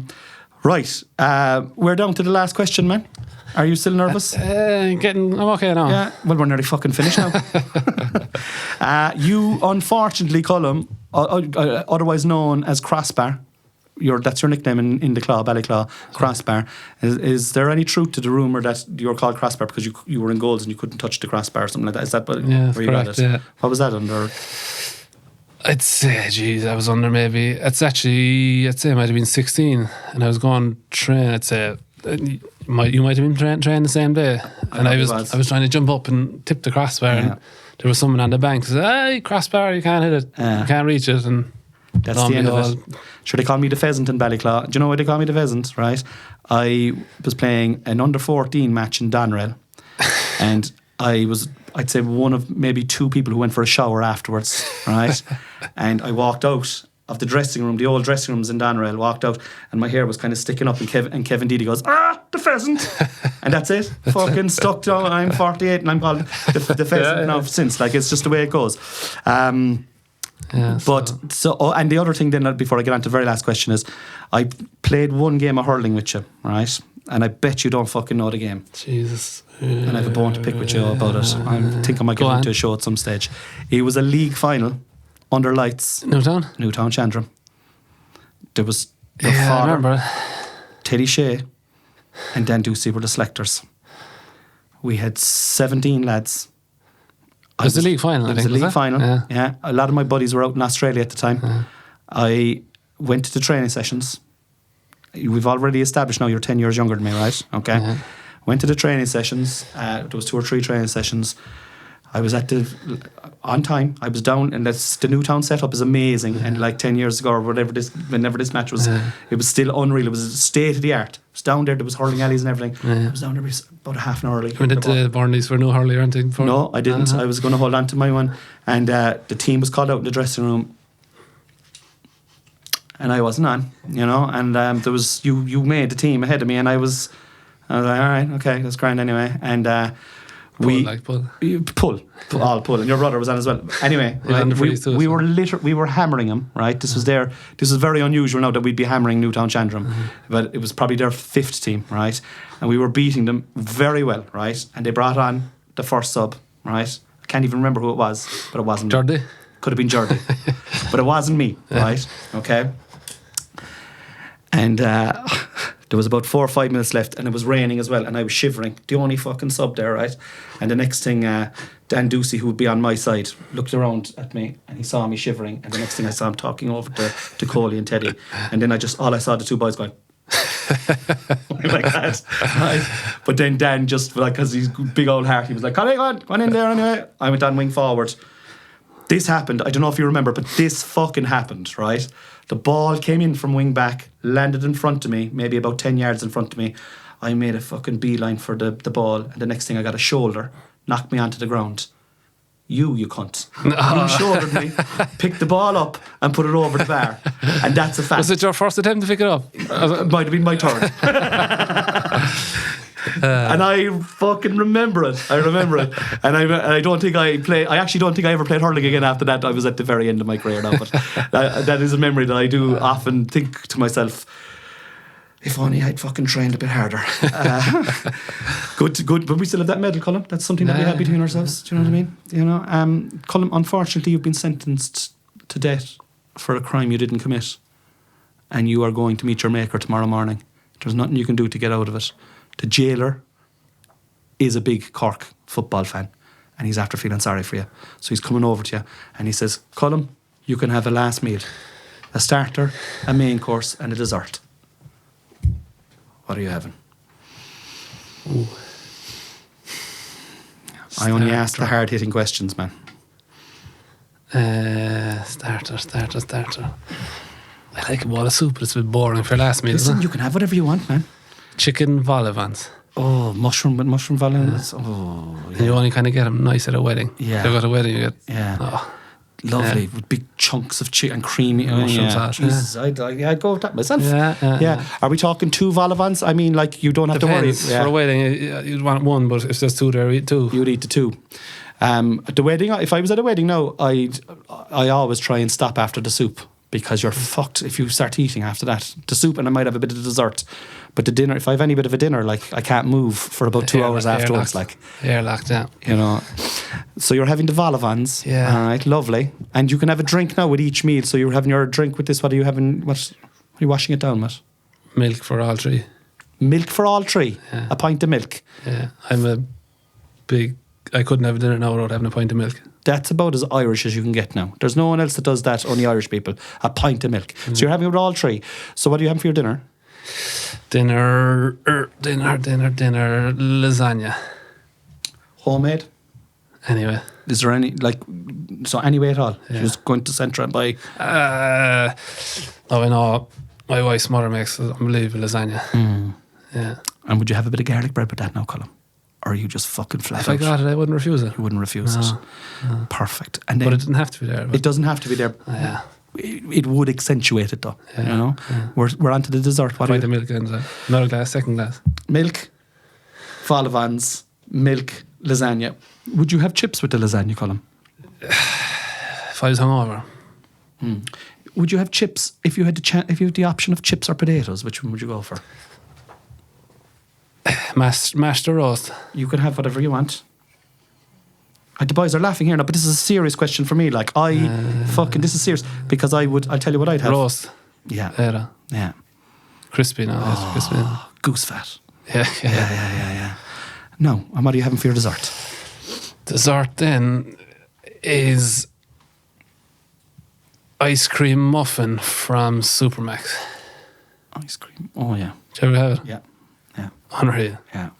Right, we're down to the last question, man. Are you still nervous? I'm okay now. Yeah. Well, we're nearly fucking finished now. You, unfortunately, Colum, otherwise known as Crossbar. That's your nickname in the Claw, Ballyclaw, Crossbar. Is there any truth to the rumour that you were called Crossbar because you were in goals and you couldn't touch the crossbar or something like that? Is that where you got it? Yeah. What was that under? I'd say, I was under maybe. I'd say it might have been 16, and I was going to train. I'd say you might have been training the same day, and I was trying to jump up and tip the crossbar, and there was someone on the bank who said, "Hey, crossbar, you can't hit it, you can't reach it," and that's the end of it. Sure, they call me the Pheasant in Ballyclaw. Do you know why they call me the Pheasant, right? I was playing an under-14 match in Doneraile, and I'd say one of maybe 2 people who went for a shower afterwards, right? And I walked out of the dressing room, the old dressing rooms in Doneraile, walked out, and my hair was kind of sticking up, and Kevin Deedy goes, the Pheasant! And that's it. Fucking stuck down. I'm 48 and I'm called the Pheasant now since. Like, it's just the way it goes. And the other thing then, before I get on to the very last question, is I played 1 game of hurling with you, right? And I bet you don't fucking know the game. Jesus. And I have a bone to pick with you about it. I think I might get into a show at some stage. It was a league final under lights. Newtown Chandram. There was your father, I remember. Teddy Shea and Dan Ducey were the selectors. We had 17 lads. It was the league final, I think. It was a league final, yeah. A lot of my buddies were out in Australia at the time. Yeah. I went to the training sessions. We've already established now you're 10 years younger than me, right? Okay. Yeah. Went to the training sessions. There was 2 or 3 training sessions. I was on time. I was down, and the Newtown setup is amazing. And like 10 years ago or whenever this match was, it was still unreal. It was state of the art. It was down there. There was hurling alleys and everything. I was down there about a half an hour early. You went into Barney's for no hurley or anything? No, I didn't. I was going to hold on to my one. And the team was called out in the dressing room. And I wasn't on, you know. And there was you made the team ahead of me, and I was like, all right, okay, that's grand anyway. And pull, and your brother was on as well. Anyway, we were hammering him, right? This was very unusual now that we'd be hammering Newtown Chandram, but it was probably their 5th team, right? And we were beating them very well, right? And they brought on the first sub, right? I can't even remember who it was, but it wasn't Jordy. Me. Could have been Jordy, but it wasn't me, right? Okay. And there was about 4 or 5 minutes left, and it was raining as well, and I was shivering. The only fucking sub there, right? And the next thing, Dan Ducey, who would be on my side, looked around at me, and he saw me shivering. And the next thing I saw him talking over to Coley and Teddy. And then all I saw the 2 boys going, like that. Right? But then Dan just, like, because he's big old heart, he was like, Colin, go on in there anyway. I went on wing forward. This happened, I don't know if you remember, but this fucking happened, right? The ball came in from wing back, landed in front of me, maybe about 10 yards in front of me. I made a fucking beeline for the ball, and the next thing I got a shoulder, knocked me onto the ground. You cunt. You shouldered me, picked the ball up and put it over the bar. And that's a fact. Was it your first attempt to pick it up? It might have been my third. And I fucking remember it. I remember it. And I don't think I actually don't think I ever played hurling again after that. I was at the very end of my career now. But that is a memory that I do often think to myself, if only I'd fucking trained a bit harder. Good. But we still have that medal, Colum. That's something that we have between ourselves. Do you know what I mean? You know, Colum, unfortunately, you've been sentenced to death for a crime you didn't commit. And you are going to meet your maker tomorrow morning. There's nothing you can do to get out of it. The jailer is a big Cork football fan. And he's after feeling sorry for you. So he's coming over to you. And he says, Colum, you can have a last meal. A starter, a main course, and a dessert. What are you having? Ooh. I only ask the hard-hitting questions, man. Starter. I like a bowl of soup, but it's a bit boring for last meal. Listen, you can have whatever you want, man. Chicken vol au vent. Oh, mushroom vol au vent. Oh, yeah. And you only kind of get them nice at a wedding. Yeah. If you've got a wedding, you get... Yeah. Oh. Lovely, with big chunks of chicken and creamy mushroom sauce. Jesus, I'd go with that myself. Yeah. Are we talking 2 vol au vents? I mean, like, you don't have Depends. to worry. For a wedding, you'd want one, but if there's 2 there, eat 2. You'd eat the 2. At the wedding, if I was at a wedding now, I always try and stop after the soup, because you're fucked if you start eating after that. The soup, and I might have a bit of dessert. But the dinner, if I have any bit of a dinner, like, I can't move for about 2 hours afterwards. Like, Airlocked, yeah. You know. So you're having the vol au vents. Yeah. All right, lovely. And you can have a drink now with each meal. So you're having your drink with this. What are you having? What are you washing it down with? Milk for all 3. Milk for all 3? Yeah. A pint of milk? Yeah. I couldn't have dinner now without having a pint of milk. That's about as Irish as you can get now. There's no one else that does that, only Irish people. A pint of milk. Mm-hmm. So you're having it with all 3. So what are you having for your dinner? Dinner, lasagna. Homemade? Anyway. Is there any, like, so anyway at all? Yeah. You're just going to Centra and buy? I know my wife's mother makes unbelievable lasagna. Mm. Yeah. And would you have a bit of garlic bread with that now, Colum? Or are you just fucking flat out? out? If I got it, I wouldn't refuse it. You wouldn't refuse it? No. Perfect. And then, but it didn't have to be there. It doesn't have to be there. Yeah. It would accentuate it though. Yeah. You know? Yeah. We're on to the dessert. What pint of milk in there. Another glass, second glass. Milk, vol au vents, milk, lasagna. Would you have chips with the lasagna, Colum? If I was hungover. Would you have chips if you had the option of chips or potatoes? Which one would you go for? Mashed or roast? You can have whatever you want. The boys are laughing here now, but this is a serious question for me. Like, this is serious, because I'll tell you what I'd have. Roast. Yeah. Yeah. Crispy now. Oh, crispy. Goose fat. Yeah. No, and what are you having for your dessert? Dessert then is ice cream muffin from Supermax. Ice cream. Oh yeah. Did you ever have it? Yeah. Unreal. Yeah.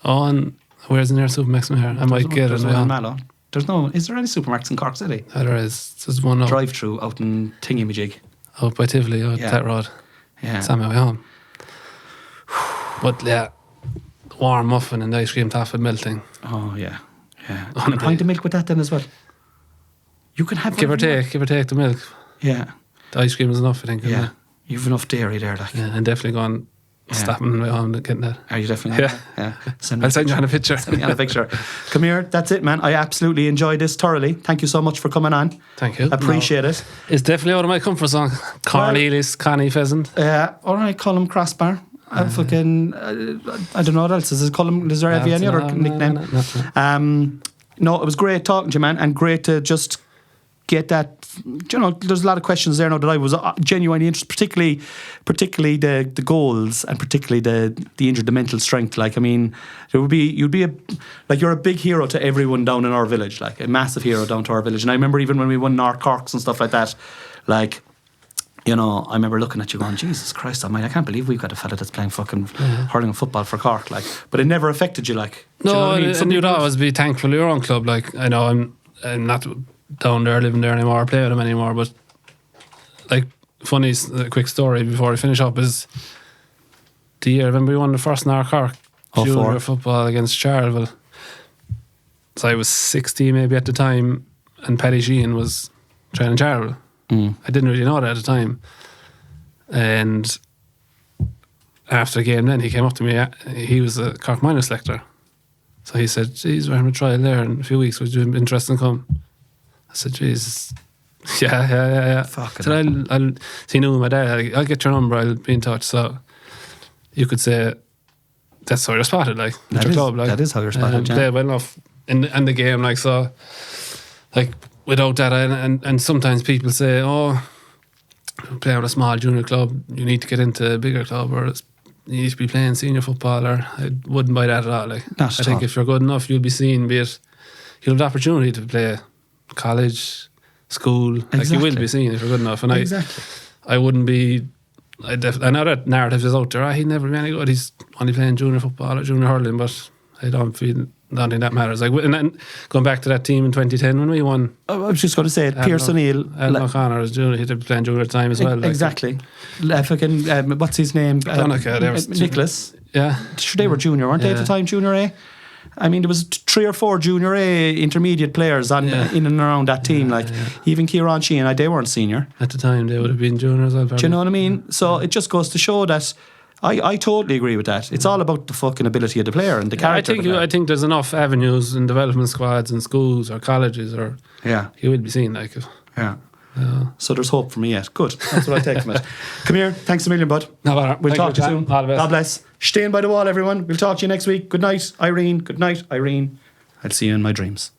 Where's the nearest Supermax from here? I might get it. There's no. Is there any Supermax in Cork City? There is. There's one drive-through out in Thingamajig. Out by Tivoli, that road. Yeah. It's on my way home. But yeah, warm muffin and ice cream top and melting. Oh yeah. And a pint of milk with that then as well. You can have give or take the milk. Yeah. The ice cream is enough, I think. Yeah. You've enough dairy there, like. Yeah, and definitely going. Stopping my way home and getting that. Are you definitely? Yeah. I'll send you on a picture. Come here. That's it, man. I absolutely enjoyed this thoroughly. Thank you so much for coming on. Thank you. Appreciate it. It's definitely out of my comfort zone. Cornelius, Connie Pheasant. All right, Colum Crossbar. Fucking. I don't know what else. Is it Colum? Is there any other nickname? No, it was great talking to you, man, and great to just get that. You know, there's a lot of questions there now that I was genuinely interested, particularly the goals, and particularly the injured, the mental strength. Like, I mean, you're a big hero to everyone down in our village, like a massive hero down to our village. And I remember even when we won North Corks and stuff like that, like, you know, I remember looking at you going, Jesus Christ almighty, I can't believe we've got a fella that's playing fucking hurling and football for Cork, like. But it never affected you, like. No, do you know what I mean? and you'd always be thankful for your own club. Like, I know I'm not down there living there anymore, or playing with them anymore, but like, funny quick story before I finish up is the year, remember we won the first in our Cork junior football against Charleville. So I was 16 maybe at the time, and Paddy Sheehan was training Charleville. I didn't really know that at the time. And after the game then, he came up to me, he was a Cork minor selector. So he said, geez, we're having a trial there in a few weeks, would you be interested in come? I said, Jesus, yeah. Fuck. So I'll so he knew my dad, I'll get your number, I'll be in touch. So you could say that's how you're spotted, like, at your club. Like, that is how you're spotted, yeah. Play well enough in the game, like, so, like, without that, and sometimes people say, oh, playing with a small junior club, you need to get into a bigger club, or you need to be playing senior football, or I wouldn't buy that at all. Like, I think if you're good enough, you'll be seen, be it, you'll have the opportunity to play college, school, like, you will be seen if you're good enough. And I wouldn't be, I know that narrative is out there, he'd never be any good, he's only playing junior football or junior hurling, but I don't think that matters. Like, and then going back to that team in 2010 when we won, I was just going to say, Pierce O'Neill, Alan O'Connor was junior, he'd been playing junior at the time as well. Exactly. Fucking, what's his name? Nicholas. Yeah. They were junior, weren't they at the time, junior A? I mean, there was 3 or 4 junior A intermediate players in and around that team. Even Kieran Sheehan, they weren't senior. At the time, they would have been juniors. Do you know what I mean? So it just goes to show that I totally agree with that. It's all about the fucking ability of the player and the character. I think there's enough avenues in development squads and schools or colleges, or you will be seen, like. So there's hope for me yet. Good. That's what I take from it. Come here. Thanks a million, bud. No bother. We'll talk to you soon. All the best. God bless. Staying by the wall, everyone. We'll talk to you next week. Good night, Irene. Good night, Irene. I'll see you in my dreams.